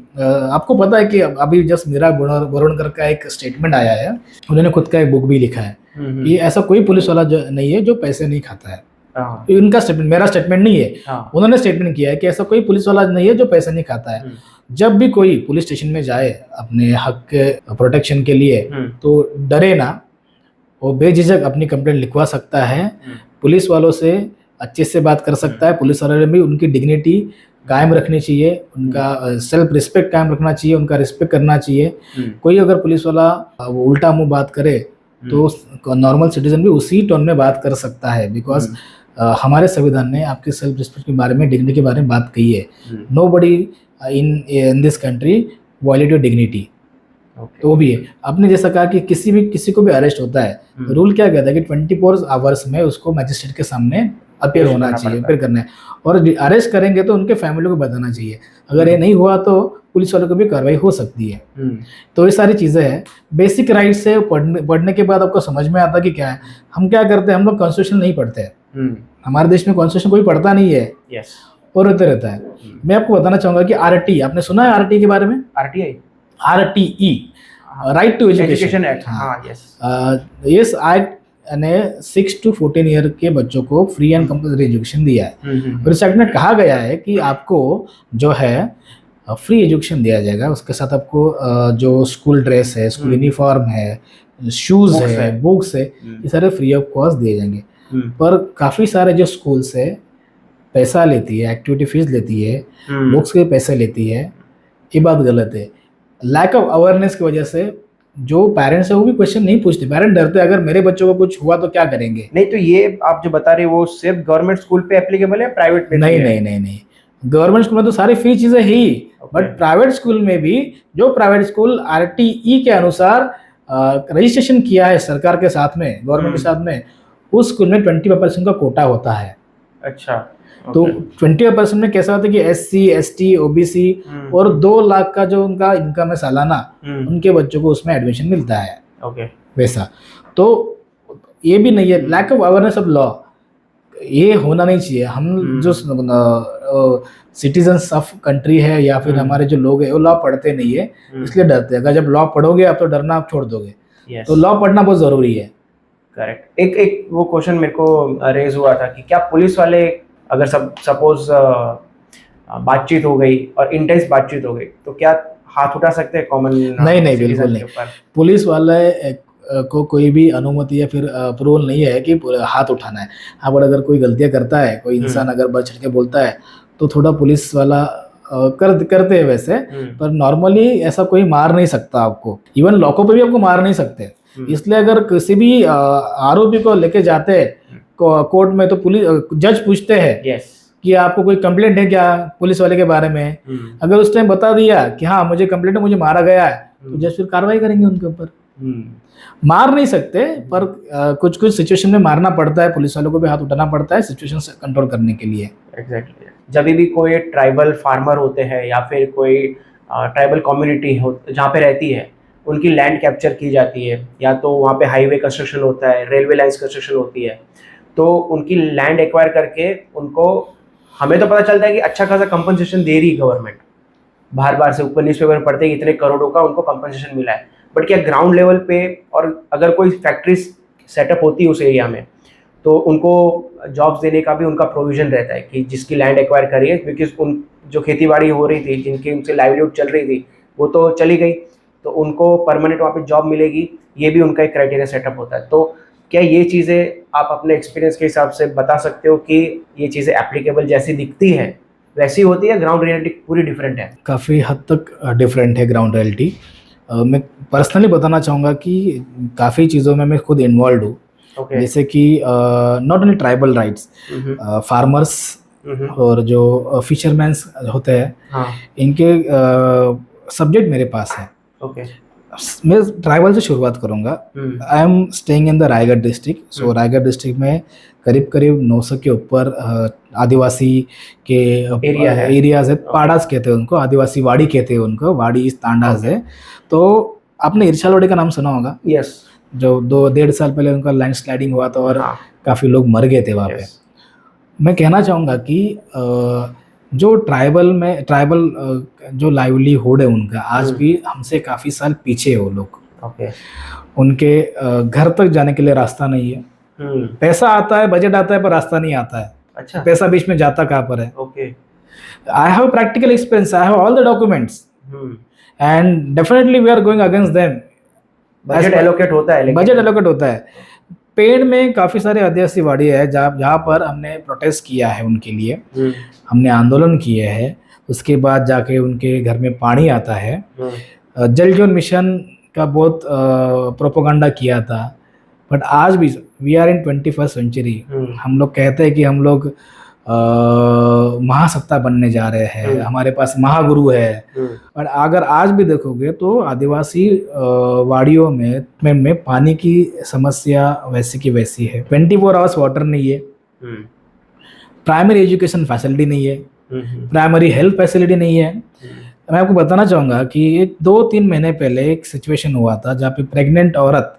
आपको पता है कि अभी जस्ट मीरा वरुणकर का एक स्टेटमेंट आया है, उन्होंने खुद का एक बुक भी लिखा है कि ऐसा कोई पुलिस वाला नहीं है जो पैसे नहीं खाता है। इनका स्टेटमेंट, मेरा स्टेटमेंट नहीं है, उन्होंने स्टेटमेंट किया है कि ऐसा कोई पुलिस वाला नहीं है जो पैसे नहीं खाता है। जब भी कोई पुलिस स्टेशन में जाए अपने हक के प्रोटेक्शन के लिए, तो डरे ना, वो बेझिझक अपनी कंप्लेंट लिखवा सकता है। पुलिस वालों से अच्छे से बात कर सकता है। पुलिस वालों ने भी उनकी डिग्निटी कायम रखनी चाहिए, उनका सेल्फ रिस्पेक्ट कायम रखना चाहिए, उनका रिस्पेक्ट करना चाहिए। कोई अगर पुलिस वाला उल्टा मुंह बात करे तो नॉर्मल सिटीजन भी उसी टोन में बात कर सकता है। बिकॉज हमारे संविधान ने आपके सेल्फ रिस्पेक्ट के बारे में, डिग्निटी के बारे में बात कही है। Nobody in this country violate your dignity. तो वो भी है। आपने जैसा कहा कि किसी को भी अरेस्ट होता है, रूल क्या कहता है कि 24 आवर्स में उसको मैजिस्ट्रेट के सामने अपेयर होना चाहिए, अपेयर करना है। और अरेस्ट करेंगे तो उनके फैमिली को बताना चाहिए। अगर ये नहीं हुआ तो पुलिस वालों को भी कार्रवाई हो सकती है। तो ये सारी चीज़ें हैं। बेसिक राइट्स से पढ़ने के बाद आपको समझ में आता कि क्या है। हम क्या करते हैं, हम लोग कॉन्स्टिट्यूशन नहीं पढ़ते हैं। हमारे देश में कॉन्स्टिट्यूशन कोई पढ़ता नहीं है और होते रहता है। मैं आपको बताना चाहूँगा कि RT, आपने सुना है RT के बारे में? RTE, right to education act. इस एक्ट ने 6 to 14 ईयर के बच्चों को फ्री एंड कंपल्सरी एजुकेशन दिया है। और इस एक्ट में कहा गया है कि आपको जो है फ्री एजुकेशन दिया जाएगा। उसके साथ आपको जो स्कूल ड्रेस है, स्कूल यूनिफॉर्म है, शूज़ है, बुक्स है, ये सारे फ्री ऑफ कॉस्ट दिए जाएंगे। पर काफ़ी सारे जो स्कूल्स है पैसा लेती है, एक्टिविटी फीस लेती है, बुक्स के पैसे लेती है, ये बात गलत है। लैक ऑफ अवेयरनेस की वजह से जो पेरेंट्स है वो भी क्वेश्चन नहीं पूछते। पेरेंट डरते अगर मेरे बच्चों को कुछ हुआ तो क्या करेंगे। नहीं, तो ये आप जो बता रहे हो वो सिर्फ गवर्नमेंट स्कूल पे एप्लीकेबल है, प्राइवेट पे नहीं। गवर्नमेंट स्कूल में तो सारी फ्री चीजें ही, बट प्राइवेट स्कूल में भी जो प्राइवेट स्कूल RTE के अनुसार रजिस्ट्रेशन किया है सरकार के साथ में, गवर्नमेंट के साथ में, उस स्कूल में 25% का कोटा होता है। अच्छा। तो 25% में कैसा होता है कि SC, ST, OBC और 2 लाख का जो उनका इनकम है सालाना, उनके बच्चों को उसमें एडमिशन मिलता है। वैसा तो ये भी नहीं है। Lack of awareness of law, ये होना नहीं चाहिए। हम जो सिटीजन्स ऑफ कंट्री है या फिर हमारे जो लोग हैं वो लॉ पढ़ते नहीं है, इसलिए डरते हैं। अगर जब लॉ पढ़ोगे आप तो डरना आप छोड़ दोगे। तो लॉ पढ़ना बहुत जरूरी है। करेक्ट। एक वो क्वेश्चन मेरे को रेज हुआ था कि क्या पुलिस वाले, अगर सपोज बातचीत हो गई और इंटेंस बातचीत हो गई, तो क्या हाथ उठा सकते हैं कॉमन? नहीं, बिल्कुल नहीं। पुलिस वाले को कोई भी अनुमति या फिर अप्रूवल नहीं है कि हाथ उठाना है। हाँ, पर अगर कोई गलतियां करता है, कोई इंसान अगर बढ़ चढ़ के बोलता है, तो थोड़ा पुलिस वाला करते हैं वैसे, पर नॉर्मली ऐसा कोई मार नहीं सकता आपको। इवन लॉकअप पे भी आपको मार नहीं सकते। इसलिए अगर किसी भी आरोपी को लेके जाते हैं कोर्ट में, तो पुलिस जज पूछते हैं कि आपको कोई कंप्लेंट है क्या पुलिस वाले के बारे में। अगर उस टाइम बता दिया कि हाँ मुझे कंप्लेंट है, मुझे मारा गया है, तो जज फिर कार्रवाई करेंगे उनके ऊपर। मार नहीं सकते, पर कुछ सिचुएशन में मारना पड़ता है। पुलिस वालों को भी हाथ उठाना पड़ता है सिचुएशन से कंट्रोल करने के लिए। एग्जैक्टली। जब भी कोई ट्राइबल फार्मर होते हैं या फिर कोई ट्राइबल कम्युनिटी हो जहाँ पे रहती है, उनकी लैंड कैप्चर की जाती है, या तो वहाँ पे हाईवे कंस्ट्रक्शन होता है, रेलवे लाइन्स कंस्ट्रक्शन होती है, तो उनकी लैंड एक्वायर करके उनको, हमें तो पता चलता है कि अच्छा खासा कंपनसेशन दे रही गवर्नमेंट, बार बार से ऊपर न्यूज़पेपर में पढ़ते हैं कि इतने करोड़ों का उनको कंपनसेशन मिला है, बट क्या ग्राउंड लेवल पे, और अगर कोई फैक्ट्री सेटअप होती है उस एरिया में, तो उनको जॉब्स देने का भी उनका प्रोविजन रहता है कि जिसकी लैंड एक्वायर करी है, क्योंकि उन जो खेती बाड़ी हो रही थी, जिनकी उनसे लाइवलीहुड चल रही थी, वो तो चली गई, तो उनको परमानेंट वहाँ पे जॉब मिलेगी, ये भी उनका एक क्राइटेरिया सेटअप होता है। तो क्या ये चीज़ें आप अपने एक्सपीरियंस के हिसाब से बता सकते हो कि ये चीज़ें एप्लीकेबल जैसी दिखती है वैसी होती है, ग्राउंड रियलिटी पूरी डिफरेंट है? काफ़ी हद तक डिफरेंट है ग्राउंड रियलिटी। मैं पर्सनली बताना चाहूँगा कि काफ़ी चीज़ों में मैं खुद इन्वॉल्व हूँ। ओके। जैसे कि not only tribal rights, farmers और जो फिशरमैन्स होते हैं, हाँ। इनके सब्जेक्ट मेरे पास है। ओके। मैं ट्राइबल से शुरुआत करूँगा। I am staying in the Raigarh district. So Raigarh district में करीब करीब 900 के ऊपर आदिवासी के एरिया है। एरियाज है। पाड़ास कहते हैं उनको, आदिवासी वाड़ी कहते हैं उनको, वाड़ी तांडास है। तो आपने इरछालवाड़ी का नाम सुना होगा, यस। जो 2-1.5 साल पहले उनका लैंड स्लाइडिंग हुआ था और हाँ। काफ़ी लोग मर गए थे वहाँ पे। मैं कहना चाहूँगा कि जो ट्राइबल जो लाइवलीहुड है उनका आज भी हमसे काफ़ी साल पीछे है वो लोग। ओके। उनके घर तक जाने के लिए रास्ता नहीं है। पैसा आता है, बजट आता है, पर रास्ता नहीं आता है। अच्छा। पैसा बीच में जाता कहाँ पर है? Okay. I have practical experience, I have all the documents and definitely we are going against them. Budget allocate होता है, लेकिन बजट एलोकेट होता है। पेड़ में काफ़ी सारे आदिवासी वाड़ी है जहाँ पर हमने प्रोटेस्ट किया है उनके लिए, हमने आंदोलन किए हैं। उसके बाद जाके उनके घर में पानी आता है। जल जीवन मिशन का बहुत प्रोपोगंडा किया था, बट आज भी we are in 21st century. हम लोग कहते हैं कि हम लोग महासत्ता बनने जा रहे हैं, हमारे पास महागुरु है। और अगर आज भी देखोगे तो आदिवासी वाड़ियों में पानी की समस्या वैसी की वैसी है। 24 आवर्स वाटर नहीं है, प्राइमरी एजुकेशन फैसिलिटी नहीं है, प्राइमरी हेल्थ फैसिलिटी नहीं है। मैं आपको बताना चाहूँगा कि 2-3 महीने पहले एक सिचुएशन हुआ था जहाँ पे प्रेग्नेंट औरत,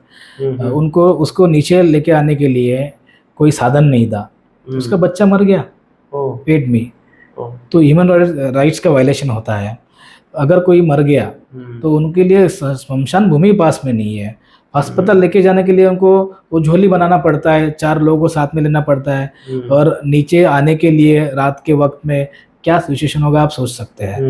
उसको नीचे लेके आने के लिए कोई साधन नहीं था, तो उसका बच्चा मर गया पेट में। तो ह्यूमन राइट्स का वायलेशन होता है। अगर कोई मर गया तो उनके लिए स्मशान भूमि पास में नहीं है, अस्पताल लेके जाने के लिए उनको वो झोली बनाना पड़ता है, 4 लोगों को साथ में लेना पड़ता है, और नीचे आने के लिए रात के वक्त में क्या सिचुएशन होगा आप सोच सकते हैं।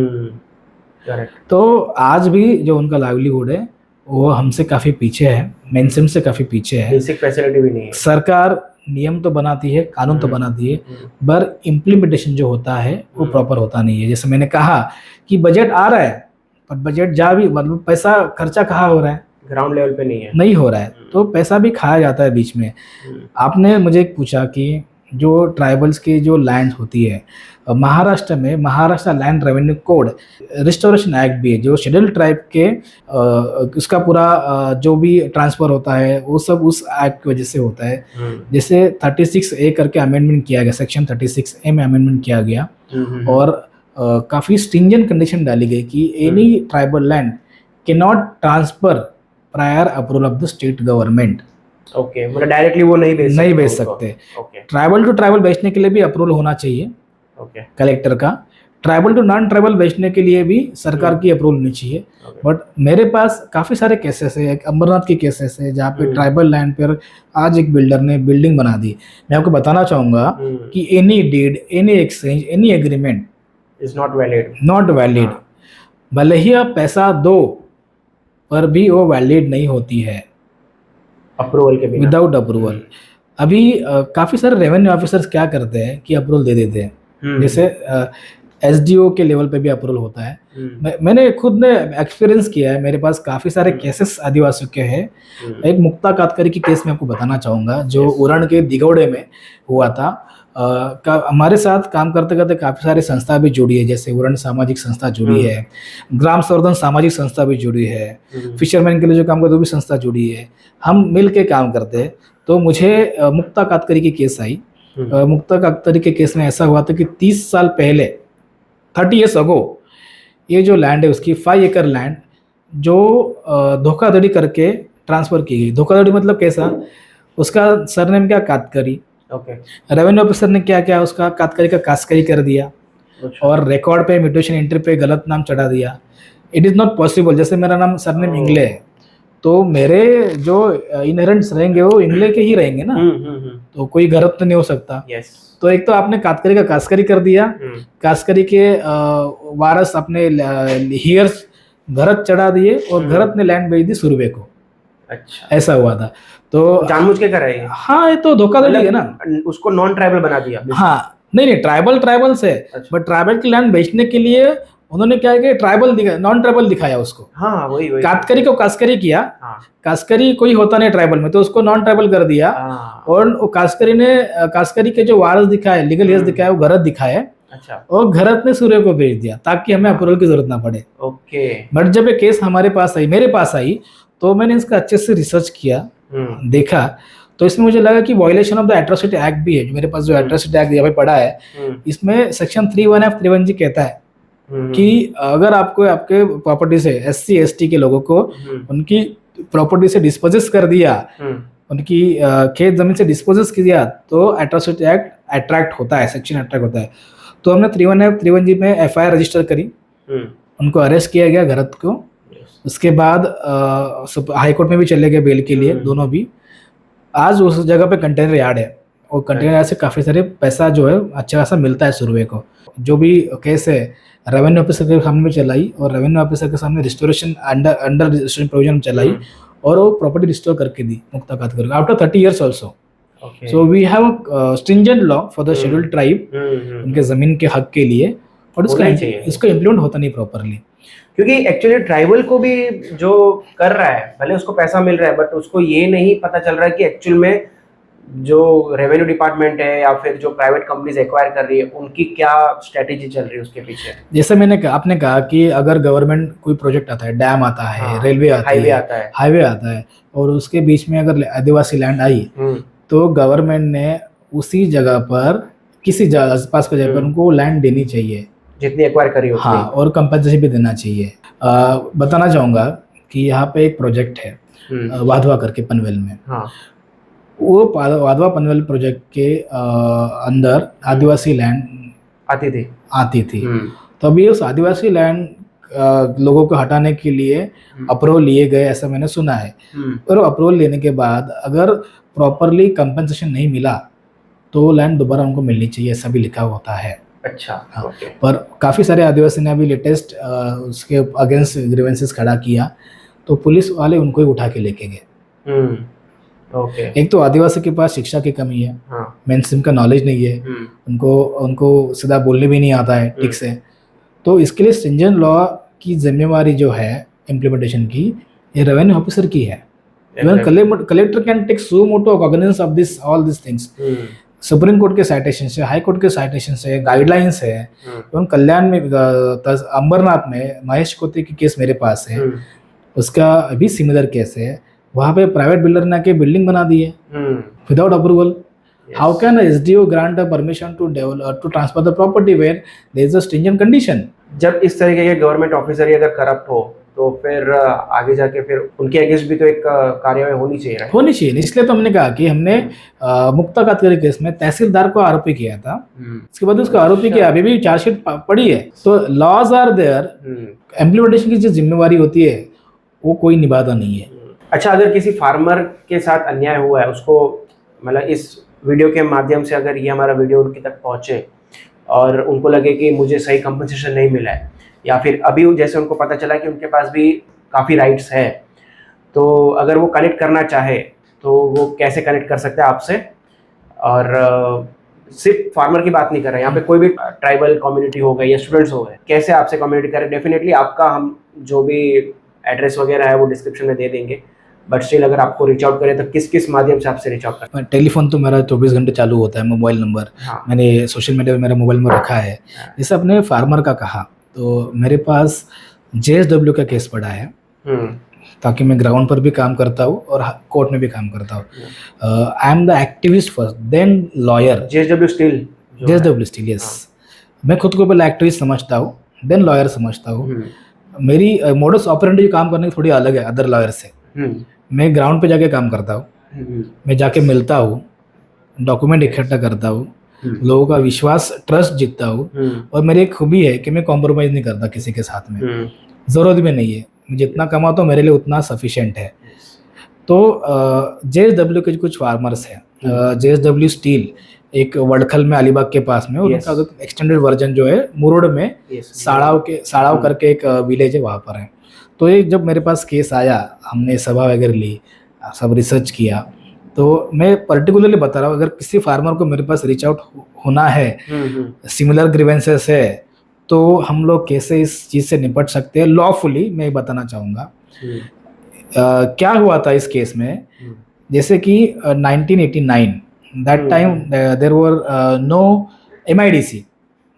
तो आज भी जो उनका लाइवलीहुड है वो हमसे काफ़ी पीछे है, मेनस्ट्रीम से काफ़ी पीछे है। बेसिक फैसिलिटी भी नहीं है। सरकार नियम तो बनाती है, कानून तो बनाती है, पर इम्प्लीमेंटेशन जो होता है वो प्रॉपर होता नहीं है। जैसे मैंने कहा कि बजट आ रहा है, पर बजट जा भी मतलब पैसा खर्चा कहाँ हो रहा है? ग्राउंड लेवल पे नहीं हो रहा है। तो पैसा भी खाया जाता है बीच में। आपने मुझे पूछा कि जो ट्राइबल्स की जो लैंड होती है, महाराष्ट्र में Maharashtra land revenue code, restoration act भी है, जो शेड्यूल्ड ट्राइब के उसका पूरा जो भी ट्रांसफ़र होता है वो सब उस एक्ट की वजह से होता है। जैसे 36A करके अमेंडमेंट किया गया, सेक्शन 36A में अमेंडमेंट किया गया, और काफ़ी स्ट्रिंजेंट कंडीशन डाली गई कि any tribal land can not transfer prior approval of the state government. Okay, मतलब डायरेक्टली वो नहीं बेच सकते। ट्राइबल टू ट्राइबल बेचने के लिए भी अप्रूवल होना चाहिए कलेक्टर का। ट्राइबल टू नॉन ट्राइबल बेचने के लिए भी सरकार की अप्रूवल होनी चाहिए। बट मेरे पास काफ़ी सारे केसेस है, एक अमरनाथ के केसेस है जहाँ पे ट्राइबल लैंड पर आज एक बिल्डर ने बिल्डिंग बना दी। मैं आपको बताना चाहूँगा कि any deed, any exchange, any agreement is not valid. भले ही आप पैसा दो पर भी वो वैलिड नहीं होती है अप्रूवल के बिना, विदाउट अप्रूवल। अभी काफ़ी सारे रेवेन्यू ऑफिसर्स क्या करते हैं कि अप्रूवल दे देते हैं। जैसे SDO के लेवल पे भी अप्रूवल होता है। मैंने खुद ने एक्सपीरियंस किया है, मेरे पास काफ़ी सारे केसेस आदिवासियों के हैं। एक मुक्ता कातकरी की केस में आपको बताना चाहूँगा, जो उरण के दिगौड़े में हुआ था। हमारे साथ काम करते करते काफ़ी सारी संस्था भी जुड़ी है, जैसे उरण सामाजिक संस्था जुड़ी है, ग्राम संवर्धन सामाजिक संस्था भी जुड़ी है, फिशरमैन के लिए जो काम करते वो भी संस्था जुड़ी है। हम मिल के काम करते हैं। तो मुझे मुक्ता कातकरी की केस आई। मुक्ता कातकरी के केस में ऐसा हुआ था कि 30 साल पहले, 30 years अगो, ये जो लैंड है उसकी 5 एकड़ लैंड जो धोखाधड़ी करके ट्रांसफ़र की गई। धोखाधड़ी मतलब कैसा, उसका सरनेम क्या, कातकरी। रेवेन्यू ऑफिसर ने क्या किया, उसका कातकरी का कास्करी कर दिया। और रिकॉर्ड पे म्यूटेशन एंट्री पे गलत नाम चढ़ा दिया। It is not possible. जैसे मेरा नाम सरनेम इंगले है, तो मेरे जो इनहेरेंट्स रहेंगे वो इंगले के ही रहेंगे ना, तो कोई गलत तो नहीं हो सकता। यस। तो एक तो आपने कातकरी का कास्करी कर दिया, कास्करी के वारस अपने हियर्स भरत चढ़ा दिए और भरत ने लैंड बेच दी सुरवे को। अच्छा, ऐसा हुआ था। तो जानबूझ के कराए? हाँ, ये तो धोखाधड़ी है ना। उसको नॉन ट्राइबल बना दिया। हाँ, नहीं, ट्राइबल से, बट ट्राइबल की लैंड बेचने के लिए उन्होंने क्या किया, ट्राइबल नॉन ट्राइबल दिखाया उसको। हाँ, वही कातकरी को कास्करी किया। हाँ। कास्करी कोई होता नहीं ट्राइबल में, तो उसको नॉन ट्राइबल कर दिया। और कास्करी के जो वारस दिखाए, लीगल हेयर्स दिखाए, वो घरत दिखाए। अच्छा। और घरत ने सूर्य को भेज दिया ताकि हमें अप्रूवल की जरूरत ना पड़े। ओके। बट जब ये केस मेरे पास आई तो मैंने इसका अच्छे से रिसर्च किया, देखा, तो इसमें मुझे लगा कि violation of the atrocity act भी है। जो मेरे पास जो एट्रोसिटी एक्ट यहाँ पे पड़ा है, इसमें सेक्शन 31F 31G कहता है कि अगर आपको आपके प्रॉपर्टी से SC ST के लोगों को उनकी प्रॉपर्टी से डिस्पोजेस कर दिया, उनकी खेत जमीन से डिस्पोजेस कर दिया, तो एट्रोसिटी एक्ट अट्रैक्ट होता है, सेक्शन अट्रैक्ट होता है। तो हमने 31F 31G में FIR रजिस्टर करी, उनको अरेस्ट किया गया, घरत को। उसके बाद हाई कोर्ट में भी चले गए बेल के लिए, दोनों भी। आज उस जगह पे कंटेनर यार्ड है, और कंटेनर यार्ड से काफ़ी सारे पैसा जो है अच्छा खासा मिलता है सुरवे को। जो भी केस है रेवेन्यू ऑफिसर के सामने भी चलाई, और रेवेन्यू ऑफिसर के सामने रिस्टोरेशन अंडर रिस्टोरेशन प्रोविजन चलाई, और वो प्रॉपर्टी रिस्टोर करके दी Mukta Katkar after 30 years also. So we have stringent law for the scheduled tribe, उनके ज़मीन के हक के लिए, और इसको इम्प्लीमेंट होता नहीं प्रॉपरली। क्योंकि एक्चुअली ट्राइबल को भी जो कर रहा है, भले उसको पैसा मिल रहा है, बट उसको ये नहीं पता चल रहा है कि एक्चुअल में जो रेवेन्यू डिपार्टमेंट है या फिर जो प्राइवेट कंपनीज एक्वायर कर रही है, उनकी क्या स्ट्रेटेजी चल रही है उसके पीछे। जैसे आपने कहा कि अगर गवर्नमेंट कोई प्रोजेक्ट आता है, डैम आता है, हाँ, रेलवे हाईवे आता है, और उसके बीच में अगर आदिवासी लैंड आई, तो गवर्नमेंट ने उसी जगह पर किसी आसपास के जगह पर उनको लैंड देनी चाहिए, जितनी एक्वायर करी हो। हाँ, और कंपनसेशन भी देना चाहिए। बताना चाहूँगा कि यहाँ पे एक प्रोजेक्ट है वाधवा करके पनवेल में। हाँ। वो वाधवा पनवेल प्रोजेक्ट के अंदर आदिवासी लैंड आती थी। तो अभी उस आदिवासी लैंड लोगों को हटाने के लिए अप्रूवल लिए गए, ऐसा मैंने सुना है। और अप्रूवल लेने के बाद अगर प्रॉपरली कंपनसेशन नहीं मिला तो लैंड दोबारा उनको मिलनी चाहिए, ऐसा भी लिखा होता है। अच्छा। हाँ। पर काफ़ी सारे आदिवासी ने अभी लेटेस्ट उसके अगेंस्ट ग्रीवेंसेस खड़ा किया, तो पुलिस वाले उनको ही उठा के लेके गए। ओके। एक तो आदिवासी के पास शिक्षा की कमी है, मेनस्ट्रीम का नॉलेज नहीं है, उनको सीधा बोलने भी नहीं आता है ठीक से। तो इसके लिए स्ट्रिंजेंट लॉ की जिम्मेवारी जो है इम्प्लीमेंटेशन की, ये रेवेन्यू ऑफिसर की है। Even collector can take suo motu cognizance of this all this things. Supreme court के साइटेशन से, हाई कोर्ट के साइटेशन से, गाइडलाइंस है। एवं कल्याण में, अंबरनाथ में महेश कोते की केस मेरे पास है, उसका अभी सिमिलर केस है। वहाँ पे प्राइवेट बिल्डर ने आके बिल्डिंग बना दी है without approval. How can SDO grant a permission to develop to transfer the property where there is a stringent condition? जब इस तरीके के गवर्नमेंट ऑफिसर ही अगर करप्ट हो, तो फिर आगे जाके फिर उनके अगेंस्ट भी तो एक कार्रवाई होनी चाहिए। इसलिए तो हमने कहा कि हमने मुक्ता कातकरी केस में तहसीलदार को आरोपी किया था। उसके बाद उसको आरोपी के अभी भी चार्जशीट पड़ी है। तो लॉज आर देयर, इम्प्लीमेंटेशन की जो जिम्मेवारी होती है वो कोई निभाता नहीं है। अच्छा, अगर किसी फार्मर के साथ अन्याय हुआ है, उसको मतलब इस वीडियो के माध्यम से अगर ये हमारा वीडियो उनकी तक पहुँचे और उनको लगे कि मुझे सही कंपनसेशन नहीं मिला है, या फिर अभी जैसे उनको पता चला कि उनके पास भी काफ़ी राइट्स है, तो अगर वो कनेक्ट करना चाहे तो वो कैसे कनेक्ट कर सकते हैं आपसे? और सिर्फ फार्मर की बात नहीं कर रहे हैं, यहाँ पे कोई भी ट्राइबल कम्युनिटी हो गई या स्टूडेंट्स हो गए, कैसे आपसे कम्युनिकेट करें? डेफिनेटली आपका हम जो भी एड्रेस वगैरह है वो डिस्क्रिप्शन में दे देंगे, बट स्टिल अगर आपको रीच आउट करें तो किस माध्यम से आपसे रीच आउट करें? टेलीफोन तो मेरा 24 घंटे चालू होता है, मोबाइल नंबर। हाँ। मैंने सोशल मीडिया में मेरा मोबाइल नंबर रखा है। हाँ। जैसे अपने फार्मर का कहा, तो मेरे पास JSW का केस पड़ा है, ताकि मैं ग्राउंड पर भी काम करता हूँ और कोर्ट में भी काम करता हूँ। I am the activist first, then lawyer. JSW steel, yes. मैं खुद को पहले एक्टिविस्ट समझता हूँ, देन लॉयर समझता हूँ। मेरी मोडस ऑपरेंडी जो काम करने की थोड़ी अलग है अदर लॉयर से। मैं ग्राउंड पे जाके काम करता हूँ, मैं जाके मिलता हूँ, डॉक्यूमेंट इकट्ठा करता हूँ, लोगों का विश्वास, ट्रस्ट जीतता हूँ। और मेरी एक खूबी है कि मैं कॉम्प्रोमाइज़ नहीं करता किसी के साथ में, ज़रूरत भी नहीं है। मैं जितना कमाता हूँ मेरे लिए उतना सफिशिएंट है। तो JSW के कुछ फार्मर्स हैं, JSW स्टील एक वडखल में अलीबाग के पास में, और Yes. उनका एक्सटेंडेड वर्जन जो है मुरुड में साड़ाव करके एक विलेज है, वहाँ पर है। तो ये जब मेरे पास केस आया, हमने सभा वगैरह ली, सब रिसर्च किया, तो मैं पर्टिकुलरली बता रहा हूँ, अगर किसी फार्मर को मेरे पास रीच आउट होना है, सिमिलर ग्रीवेंसेस है, तो हम लोग कैसे इस चीज़ से निपट सकते हैं लॉफुली, मैं बताना चाहूँगा। क्या हुआ था इस केस में, जैसे कि 1989 that time there were no MIDC,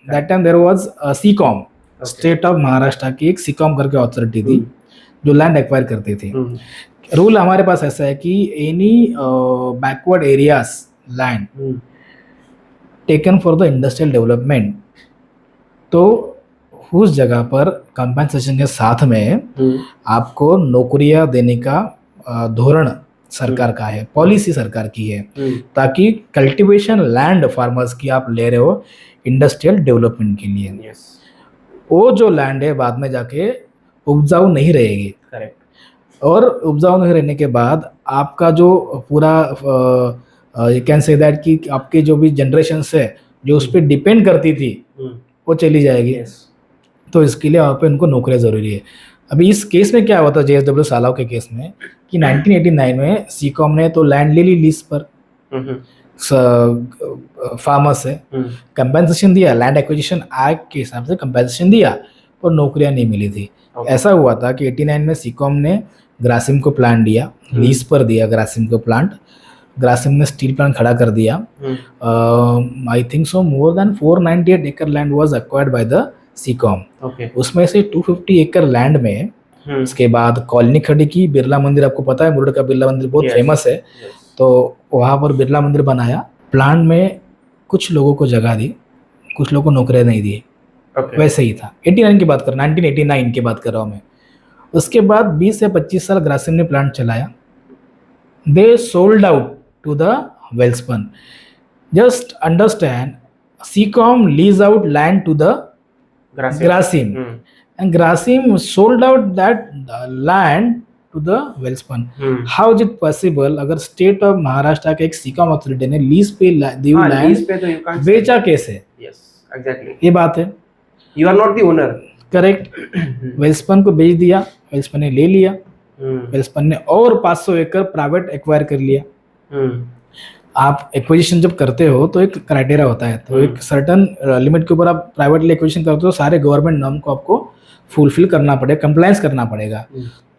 that time there was SICOM, state of Maharashtra की एक सीकॉम करके अथॉरिटी थी जो लैंड एक्वायर करती थी। रूल हमारे पास ऐसा है कि any backward areas land taken for the industrial development, तो उस जगह पर कंपनसेशन के साथ में आपको नौकरियां देने का धोरण सरकार का है, पॉलिसी सरकार की है, ताकि कल्टीवेशन लैंड फार्मर्स की आप ले रहे हो इंडस्ट्रियल डेवलपमेंट के लिए। वो जो लैंड है बाद में जाके उपजाऊ नहीं रहेगी, करेक्ट, और उपजाऊ नहीं रहने के बाद आपका जो पूरा यू कैन से दैट कि आपके जो भी जनरेशन है जो उस पर डिपेंड करती थी वो चली जाएगी। तो इसके लिए वहाँ पे उनको नौकरियाँ ज़रूरी है। अभी इस केस में क्या हुआ था JSW सालाव के केस में कि 1989 में सीकॉम ने तो लैंड ले ली लीज पर फार्मर से, कंपेंसेशन दिया, लैंड एक्विजिशन एक्ट के हिसाब से कंपेंसेशन दिया, पर नौकरियां नहीं मिली थी। ऐसा हुआ था कि 89 में सीकॉम ने ग्रासिम को प्लान दिया, लीज पर दिया ग्रासिम को प्लांट, ग्रासिम ने स्टील प्लांट खड़ा कर दिया। I think so more than 498 acre land was acquired by the SICOM. उसमें से 250 एकड़ लैंड में उसके बाद कॉलोनी खड़ी की, बिरला मंदिर, आपको पता है मुरुड का बिरला मंदिर बहुत फेमस है, तो वहाँ पर बिरला मंदिर बनाया। प्लांट में कुछ लोगों को जगह दी, कुछ लोगों को नौकरियां नहीं दी, वैसे ही था। 89 की बात कर, 1989 की बात कर रहा हूँ मैं। उसके बाद 20 से 25 साल ग्रासिम ने प्लांट चलाया। They sold out to the Welspun. Just understand, SICOM lease out land to the Grasim and Grasim sold out that land to the Welspun. How is it possible? अगर स्टेट ऑफ महाराष्ट्र के एक सीकॉम अथॉरिटी ने लीज पे दी हुई लैंड बेचा कैसे? Yes, exactly. ये बात है। You are not the owner. Correct. Welspun को बेच दिया, वेल्सपन ने ले लिया, वेल्सपन ने और 500 एकड़ प्राइवेट एक्वायर कर लिया। आप एक्विजिशन जब करते हो तो एक क्राइटेरिया होता है, तो एक सर्टन लिमिट के ऊपर आप प्राइवेटली एक्विजिशन करते हो, सारे गवर्नमेंट नॉर्म को आपको फुलफिल करना पड़ेगा, कंप्लायंस करना पड़ेगा।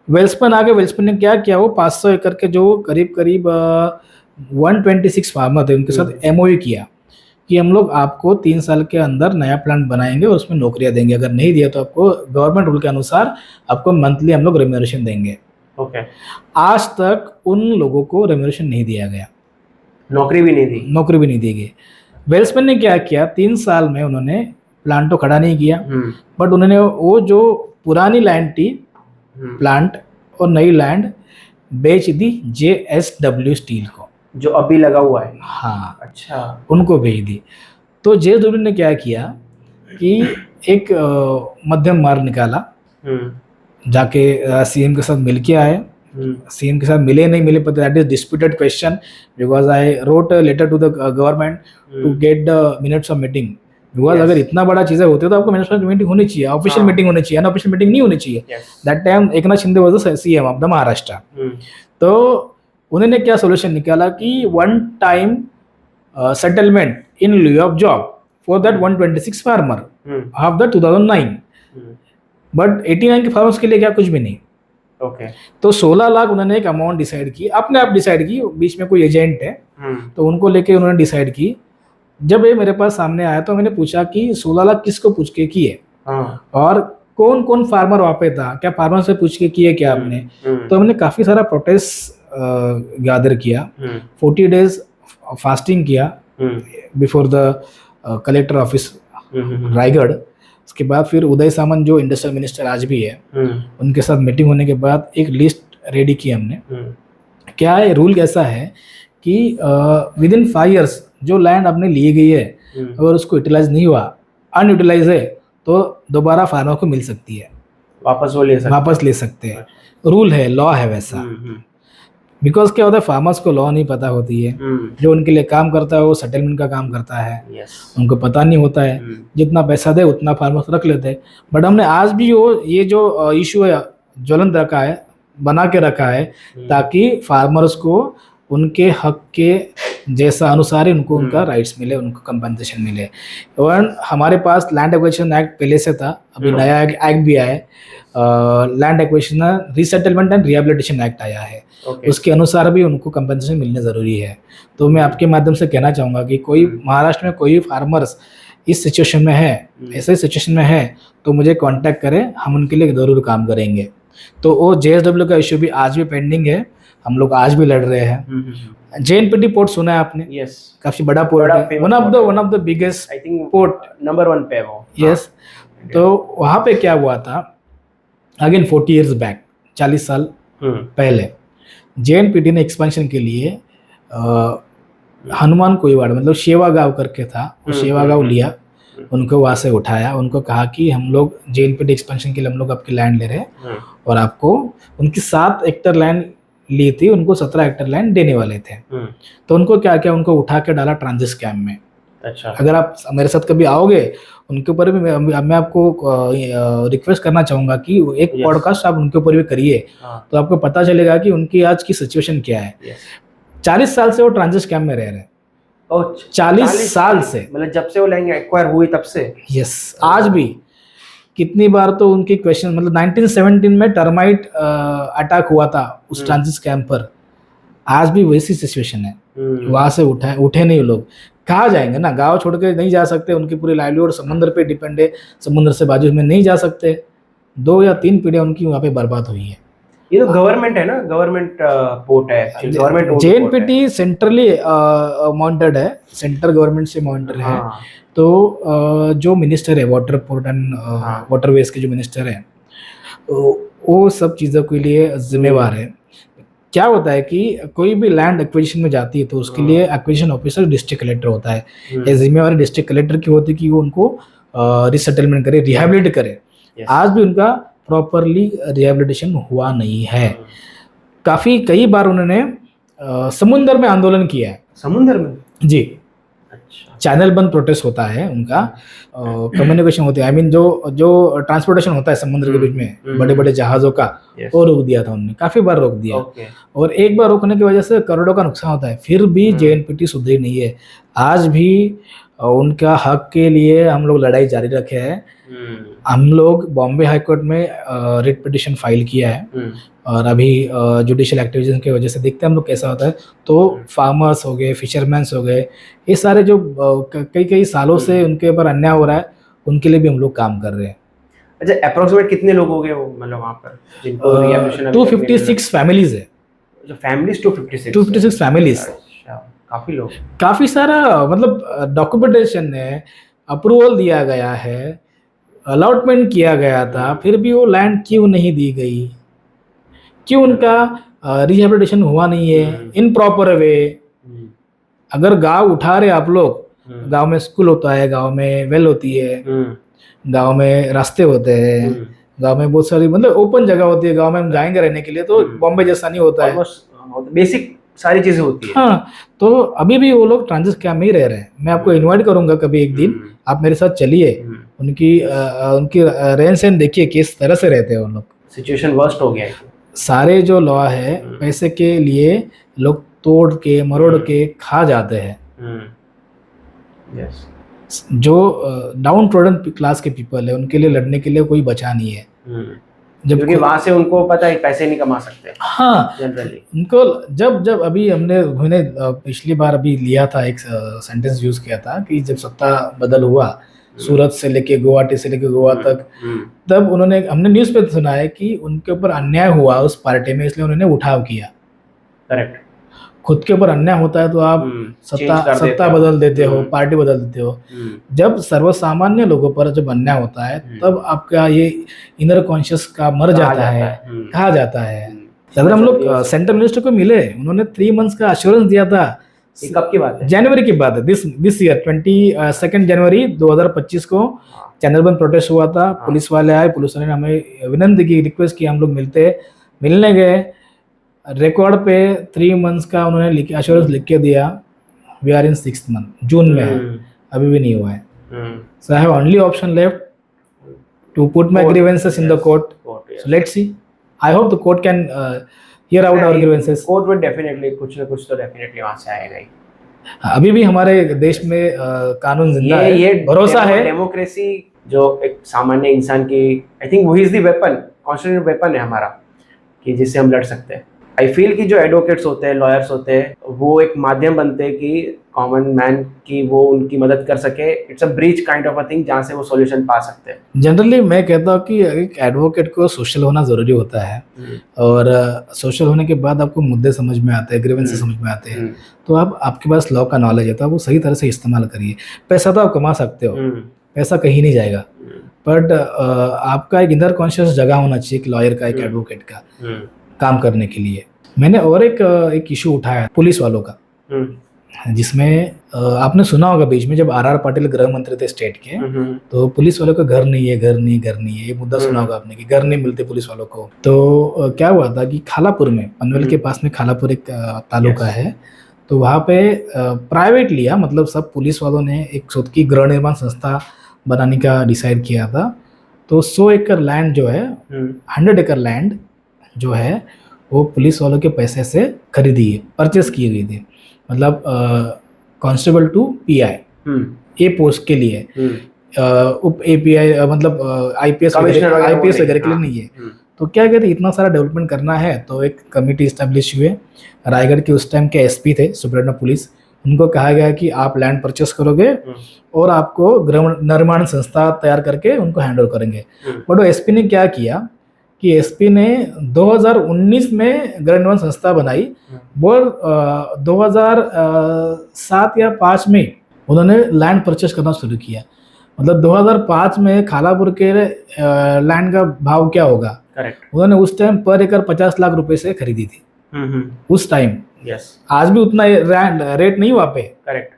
वेल्सपन आगे, वेल्सपन ने क्या किया, वो 500 एकड़ के जो करीब 126 फार्मर थे उनके साथ MOU किया कि हम लोग आपको 3 साल के अंदर नया प्लांट बनाएंगे और उसमें नौकरियां देंगे, अगर नहीं दिया तो आपको गवर्नमेंट रूल के अनुसार आपको मंथली हम लोग रेम्यूनरेशन देंगे। आज तक उन लोगों को रेम्यूनरेशन नहीं दिया गया, नौकरी भी नहीं दी गई। वेल्सपन ने क्या किया, 3 साल में उन्होंने प्लांट तो खड़ा नहीं किया, बट उन्होंने वो जो पुरानी लैंड थी प्लांट और नई लैंड बेच दी JSW स्टील को, जो अभी लगा हुआ है। हाँ, अच्छा, उनको भेज दी। तो JSW ने क्या किया कि एक मध्यम मार्ग निकाला, जाके CM के साथ मिल के आए। CM के साथ मिले नहीं मिले पता, that is disputed question, because I wrote a letter to the government to get the minutes of meeting. Because अगर इतना बड़ा चीजें होती है तो आपको मिनट्स ऑफ मीटिंग होनी चाहिए, ऑफिशियल मीटिंग होनी चाहिए, अनऑफिशियल मीटिंग नहीं होनी चाहिए। That time Eknath Shinde was the CM of the Maharashtra. तो उन्होंने क्या सोल्यूशन निकाला कि 1 time settlement in लिeu of job for that 126 farmer of the 2009, but 89 के फार्मर्स के लिए क्या, कुछ भी नहीं। तो 16 लाख उन्होंने एक अमाउंट डिसाइड की, अपने आप डिसाइड की, बीच में कोई एजेंट है तो उनको लेके उन्होंने डिसाइड की। जब ये मेरे पास सामने आया तो मैंने पूछा कि 16 लाख किसको पूछ के किए और कौन कौन फार्मर वहाँ पे था, क्या फार्मर से पूछ के किए क्या आपने? तो हमने काफी सारा प्रोटेस्ट गैदर किया, 40 डेज फास्टिंग किया before the collector office Raigarh. उसके बाद फिर उदय सामंत जो इंडस्ट्रियल मिनिस्टर आज भी है, उनके साथ मीटिंग होने के बाद एक लिस्ट रेडी की हमने। क्या है रूल कैसा है कि विद इन 5 years जो लैंड आपने ली गई है अगर उसको यूटिलाइज नहीं हुआ, अनयूटिलाइज है, तो दोबारा फार्मर को मिल सकती है, वापस वो ले सकते वापस ले सकते हैं। रूल है, लॉ है वैसा। बिकॉज क्या होता है, फार्मर्स को लॉ नहीं पता होती है, जो उनके लिए काम करता है वो सेटलमेंट का काम करता है, उनको पता नहीं होता है, जितना पैसा दे उतना फार्मर्स रख लेते हैं। बट हमने आज भी ये जो इशू है ज्वलंत रखा है, बना के रखा है, ताकि फार्मर्स को उनके हक के जैसा अनुसार ही उनको उनका राइट्स मिले, उनको कंपनसेशन मिले। और हमारे पास लैंड एक्विजिशन एक्ट पहले से था, अभी नया एक्ट भी आया है, land acquisition resettlement and rehabilitation act आया है। उसके अनुसार भी उनको कंपनसेशन मिलने ज़रूरी है। तो मैं आपके माध्यम से कहना चाहूँगा कि कोई महाराष्ट्र में कोई फार्मर्स इस सिचुएशन में है, ऐसे सिचुएशन में है, तो मुझे कांटेक्ट करें, हम उनके लिए ज़रूर काम करेंगे। तो वो JSW का इशू भी आज भी पेंडिंग है, हम लोग आज भी लड़ रहे हैं। JNPT पोर्ट सुना है आपने? यस, काफी बड़ा पोर्ट है, one of the biggest I think port, number 1 पे है वो। यस। तो वहाँ पे क्या हुआ था, अगेन 40 years बैक, 40 साल पहले JNPT ने एक्सपेंशन के लिए हनुमान कोईवाड़ मतलब शेवा गांव करके था, वो शेवा गांव लिया, उनको वहाँ से उठाया, उनको कहा कि हम लोग JNPT एक्सपेंशन के लिए हम लोग आपकी लैंड ले रहे हैं और आपको उनकी 7 हेक्टेयर लैंड ली थी, उनको 17 हेक्टेयर लैंड देने वाले थे। तो उनको क्या किया, उनको उठा के डाला ट्रांजिट कैंप में। अच्छा, अगर आप मेरे साथ कभी आओगे उनके ऊपर भी मैं आपको रिक्वेस्ट करना चाहूँगा कि एक पॉडकास्ट आप उनके ऊपर भी करिए, तो आपको पता चलेगा कि उनकी आज की सिचुएशन क्या है। 40 साल से वो ट्रांजिट कैंप में रह रहे हैं, 40 साल से, मतलब जब से वो लैंड एक्वायर हुई तब से। यस, आज भी कितनी बार तो उनकी क्वेश्चन, मतलब 1917 में टर्माइट अटैक हुआ था उस ट्रांजिट कैंप पर, आज भी वैसी सिचुएशन है, वहां से उठे नहीं लोग। कहाँ जाएंगे ना, गांव छोड़ के नहीं जा सकते, उनकी पूरी लाइवलीहुड समुद्र पे डिपेंड है, समुद्र से बाजू में नहीं जा सकते। 2 या 3 पीढ़ियां उनकी वहाँ पे बर्बाद हुई है। ये तो गवर्नमेंट है ना, गवर्नमेंट पोर्ट है, गवर्नमेंट JNPT सेंट्रली मॉनिटर्ड है, सेंट्रल गवर्नमेंट से मॉनिटर है। तो जो मिनिस्टर है वाटर पोर्ट एंड वाटरवेज के जो मिनिस्टर है, वो सब चीज़ों के लिए जिम्मेवार है। क्या होता है कि कोई भी लैंड एक्विजिशन में जाती है तो उसके लिए एक्विजिशन ऑफिसर डिस्ट्रिक्ट कलेक्टर होता है। ये जिम्मेवारी डिस्ट्रिक्ट कलेक्टर की होती है कि वो उनको रिसेटलमेंट करे, रिहेबिलिट करे। आज भी उनका प्रॉपरली रिहेबिलिटेशन हुआ नहीं है। कई बार उन्होंने समुद्र में आंदोलन किया है। समुद्र में? जी, चैनल बंद प्रोटेस्ट होता है उनका, कम्युनिकेशन होती है, आई मीन जो ट्रांसपोर्टेशन होता है समुद्र के बीच में बड़े बड़े जहाज़ों का, वो रोक दिया था उन्होंने, काफ़ी बार रोक दिया। और एक बार रोकने की वजह से करोड़ों का नुकसान होता है, फिर भी JNPT सुधरी नहीं है। आज भी उनका हक के लिए हम लोग लड़ाई जारी रखे हैं। हम लोग बॉम्बे हाई कोर्ट में रिट पिटिशन फाइल किया है, और अभी जुडिशियल एक्टिविज्म की वजह से देखते हैं हम लोग कैसा होता है। तो फार्मर्स हो गए, फिशरमैन्स हो गए, ये सारे जो कई सालों से उनके ऊपर अन्याय हो रहा है, उनके लिए भी हम लोग काम कर रहे हैं। अच्छा, अप्रोक्सीमेट कितने लोग हो गए वो, मतलब वहाँ पर जिनको रिहेबिलिटेशन? 256 फैमिलीज है। जो फैमिलीज 256 फैमिलीज, काफी लोग, काफी सारा, मतलब डॉक्यूमेंटेशन है, अप्रूवल दिया गया है, अलॉटमेंट किया गया था, फिर भी वो लैंड क्यों नहीं दी गई, क्यों उनका रिहेबिलिटेशन हुआ नहीं है इन प्रॉपर वे। अगर गांव उठा रहे आप लोग, गांव में स्कूल होता है, गांव में वेल होती है, गांव में रास्ते होते हैं, गांव में बहुत सारी मतलब ओपन जगह होती है, गांव में हम जाएंगे रहने के लिए, तो बॉम्बे जैसा नहीं होता है, बेसिक सारी चीजें होती है। हाँ, तो अभी भी वो लोग ट्रांजिट कैंप में ही रह रहे हैं। मैं आपको इनवाइट करूंगा कभी एक दिन, आप मेरे साथ चलिए, उनकी रहन सहन देखिए किस तरह से रहते हैं वो लोग। सिचुएशन वर्स्ट हो गया है। सारे जो लॉ है पैसे के लिए लोग तोड़ के मरोड़ के खा जाते हैं। जो डाउन ट्रोडन क्लास के पीपल है, उनके लिए लड़ने के लिए कोई बचा नहीं है, क्योंकि वहां से उनको पता है पैसे नहीं कमा सकते। हाँ, जनरली उनको जब अभी हमने पिछली बार अभी लिया था, एक सेंटेंस यूज किया था कि जब सत्ता बदल हुआ सूरत से लेके गुवाहाटी से लेके गोवा तक, तब हमने न्यूज़ पे सुना है कि उनके ऊपर अन्याय हुआ उस पार्टी में, इसलिए उन्होंने उठाव किया। करेक्ट। खुद के ऊपर अन्याय होता है तो आप सत्ता बदल देते हो, पार्टी बदल देते हो। जब सर्वसामान्य लोगों पर जब अन्याय होता है, तब आपका ये इनर कॉन्शियस का मर जाता है, कहा जाता है। अगर हम लोग सेंट्रल मिनिस्टर को मिले, उन्होंने 3 months का अश्योरेंस दिया था ये कब की बात है? जनवरी की बात है, दिस ईयर 22 जनवरी 2025 को चैनल बंद प्रोटेस्ट हुआ था। पुलिस वाले आए, पुलिस वाले ने हमें विनंती की, रिक्वेस्ट की, हम लोग मिलने गए। रिकॉर्ड पे 3 मंथ्स का उन्होंने एश्योरेंस लिख के दिया। We are in 6th month, जून में है, अभी भी नहीं हुआ है। So I have only option left to put my grievances in the court. So let's see. I hope the court can hear out our grievances. Court में definitely कुछ ना कुछ तो डेफिनेटली वहाँ से आएगा ही। अभी भी हमारे देश में कानून जिंदा है, ये भरोसा है। डेमोक्रेसी जो एक सामान्य इंसान की, आई थिंक वो is the weapon, constitutional weapon है हमारा, कि जिससे हम लड़ सकते हैं। आई फील कि जो एडवोकेट्स होते हैं, लॉयर्स होते हैं, वो एक माध्यम बनते हैं कि कॉमन मैन की वो उनकी मदद कर सके। It's a bridge kind of a thing जहाँ से वो सॉल्यूशन पा सकते हैं। जनरली मैं कहता हूँ कि एक एडवोकेट को सोशल होना ज़रूरी होता है, और सोशल होने के बाद आपको मुद्दे समझ में आते हैं, ग्रीवेंसेस समझ में आते हैं, तो आपके पास लॉ का नॉलेज है तो आप वो सही तरह से इस्तेमाल करिए। पैसा तो आप कमा सकते हो, पैसा कहीं नहीं जाएगा, बट आपका एक इनर कॉन्शियस जगह होना चाहिए, एक लॉयर का, एक एडवोकेट का काम करने के लिए। मैंने और एक इशू उठाया पुलिस वालों का, जिसमें आपने सुना होगा बीच में जब आर पाटिल गृह मंत्री थे स्टेट के, तो पुलिस वालों का घर नहीं है, ये मुद्दा सुना होगा आपने कि घर नहीं मिलते पुलिस वालों को। तो क्या हुआ था कि खालापुर में, पनवेल के पास में खालापुर एक तालुका है, तो वहाँ पे प्राइवेट लिया, मतलब सब पुलिस वालों ने एक खुद की गृह निर्माण संस्था बनाने का डिसाइड किया था। तो 100 एकड़ लैंड जो है, 100 एकड़ लैंड जो है वो पुलिस वालों के पैसे से खरीदी है, परचेस की गई थी। मतलब कांस्टेबल टू पीआई ये पोस्ट के लिए, उप एपीआई मतलब आईपीएस वगैरह के लिए नहीं है। तो क्या कहते, इतना सारा डेवलपमेंट करना है, तो एक कमेटी इस्टेब्लिश हुए। रायगढ़ के उस टाइम के एसपी थे, सुपरिटेंडेंट पुलिस, उनको कहा गया कि आप लैंड परचेस करोगे और आपको गृह निर्माण संस्था तैयार करके उनको हैंड ओवर करेंगे। बट वो एसपी ने क्या किया कि एसपी ने 2019 में गृह निर्माण संस्था बनाई, वो 2007 या 5 में उन्होंने लैंड परचेस करना शुरू किया। मतलब 2005 में खालापुर के लैंड का भाव क्या होगा, करेक्ट, उन्होंने उस टाइम पर एकड़ 50 लाख रुपए से खरीदी थी उस टाइम। यस, आज भी उतना रेट नहीं वहाँ पे, करेक्ट,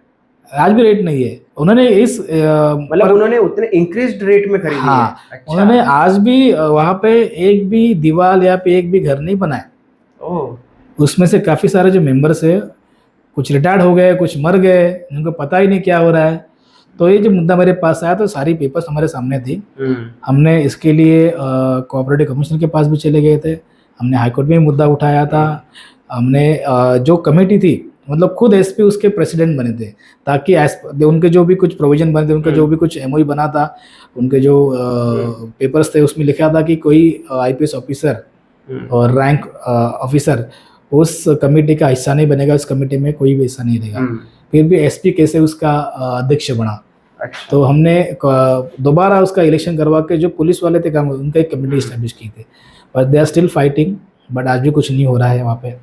आज भी रेट नहीं है। उन्होंने इस मतलब उन्होंने उतने इंक्रीज्ड रेट में खरीदी है। अच्छा। उन्होंने आज भी वहाँ पे एक भी दीवार या पे एक भी घर नहीं बनाया। उसमें से काफी सारे जो मेंबर्स है, कुछ रिटायर्ड हो गए, कुछ मर गए, उनको पता ही नहीं क्या हो रहा है। तो ये जो मुद्दा मेरे पास आया तो सारी पेपर्स हमारे सामने थी। हमने इसके लिए कोऑपरेटिव कमिश्नर के पास भी चले गए थे, हमने हाईकोर्ट में मुद्दा उठाया था। हमने जो कमेटी थी, मतलब खुद एसपी उसके प्रेसिडेंट बने थे, ताकि उनके जो भी कुछ प्रोविजन बने थे, उनका जो भी कुछ एमओयू बना था, उनके जो पेपर्स थे, उसमें लिखा था कि कोई आईपीएस ऑफिसर और रैंक ऑफिसर उस कमेटी का हिस्सा नहीं बनेगा, उस कमेटी में कोई भी हिस्सा नहीं रहेगा। फिर भी एसपी कैसे उसका अध्यक्ष बना। अच्छा। तो हमने दोबारा उसका इलेक्शन करवा के जो पुलिस वाले थे काम, उनका एक कमेटी इस्टेब्लिश की थी, but they are still fighting, but आज भी कुछ नहीं हो रहा है वहाँ पे।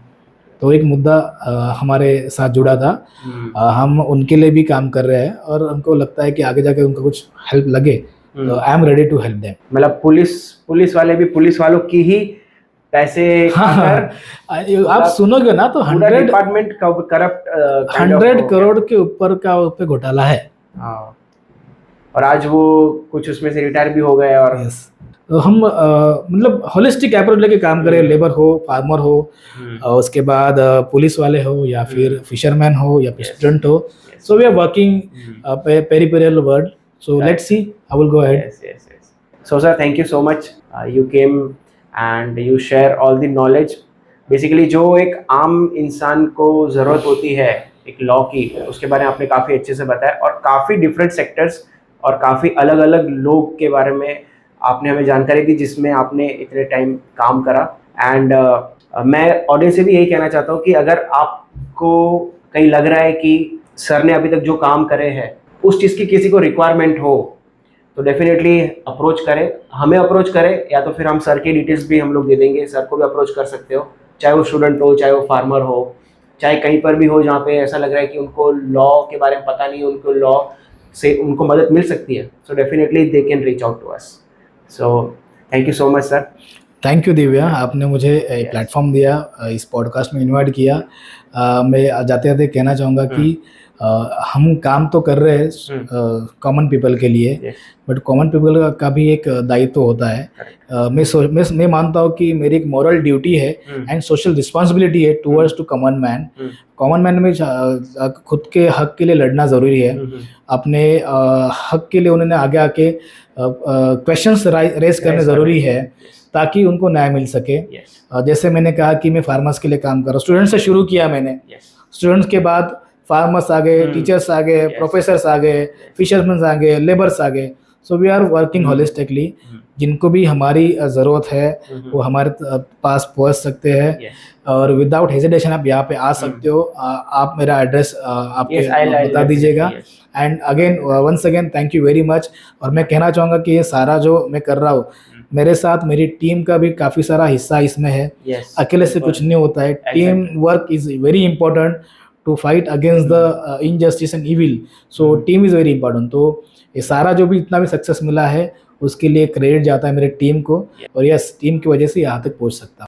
तो एक मुद्दा हमारे साथ जुड़ा था, हम उनके लिए भी काम कर रहे हैं और उनको लगता है कि आगे जाके उनको कुछ हेल्प लगे तो I am ready to help them. मतलब पुलिस वाले भी पुलिस वालों की ही पैसे आप सुनोगे ना तो 100 डिपार्टमेंट करप्ट 100 करोड़ के ऊपर का पे घोटाला है। और आज वो कुछ उसमें से रिटायर भी हो गए। और तो हम मतलब होलिस्टिक अप्रोच लेके काम करें, लेबर हो, फार्मर हो, उसके बाद पुलिस वाले हो, या फिर फिशरमैन हो, या फिर स्टूडेंट हो। So we are working peripheral world, so let's see, I will go ahead. So sir, thank you so much, you came and you share all the knowledge. Basically जो एक आम इंसान को ज़रूरत होती है एक लॉ की, उसके बारे में आपने काफ़ी अच्छे से बताया, और काफ़ी डिफरेंट सेक्टर्स और काफ़ी अलग अलग लोग के बारे में आपने हमें जानकारी दी, जिसमें आपने इतने टाइम काम करा। एंड मैं ऑडियंस से भी यही कहना चाहता हूँ कि अगर आपको कहीं लग रहा है कि सर ने अभी तक जो काम करे हैं उस चीज़ की किसी को रिक्वायरमेंट हो, तो डेफिनेटली अप्रोच करें, हमें अप्रोच करें, या तो फिर हम सर की डिटेल्स भी हम लोग दे देंगे, सर को भी अप्रोच कर सकते हो, चाहे वो स्टूडेंट हो, चाहे वो फार्मर हो, चाहे कहीं पर भी हो जहाँ पे ऐसा लग रहा है कि उनको लॉ के बारे में पता नहीं, उनको लॉ से उनको मदद मिल सकती है, so definitely they can reach out to us. So thank you so much sir. Thank you Divya, आपने मुझे एक Yes. प्लेटफॉर्म दिया, इस पॉडकास्ट में इनवाइट किया। मैं जाते जाते कहना चाहूँगा कि हम काम तो कर रहे हैं कॉमन पीपल के लिए, Yes. बट कॉमन पीपल का भी एक दायित्व होता है। मैं मानता हूँ कि मेरी एक मॉरल ड्यूटी है एंड सोशल रिस्पॉन्सिबिलिटी है towards to common man. Common man में खुद के हक के लिए लड़ना ज़रूरी है। अपने हक के लिए उन्होंने आगे आके क्वेश्चंस रेज करने ज़रूरी है ताकि उनको न्याय मिल सके। जैसे मैंने कहा कि मैं फार्मर्स के लिए काम कर रहा हूँ, स्टूडेंट्स से शुरू किया मैंने। स्टूडेंट्स के बाद फार्मर्स आ गए, टीचर्स आ गए, प्रोफेसर्स आ गए, फिशरमैन आ गए, लेबर्स आ गए। So we are working holistically. जिनको भी हमारी ज़रूरत है वो हमारे पास पहुंच सकते हैं और विदाउट हेजिटेशन आप यहाँ पे आ सकते हो। आप मेरा एड्रेस आपके बता दीजिएगा। And again once again thank you very much. और मैं कहना चाहूँगा कि ये सारा जो मैं कर रहा हूँ, मेरे साथ मेरी टीम का भी काफ़ी सारा हिस्सा इसमें है। अकेले से कुछ नहीं होता है। Team work is very important to fight against the injustice and evil. So team is very important. तो ये सारा जो भी इतना भी सक्सेस मिला है उसके लिए क्रेडिट जाता है मेरे टीम को, और यस टीम की वजह से यहाँ तक पहुँच सकता हूँ।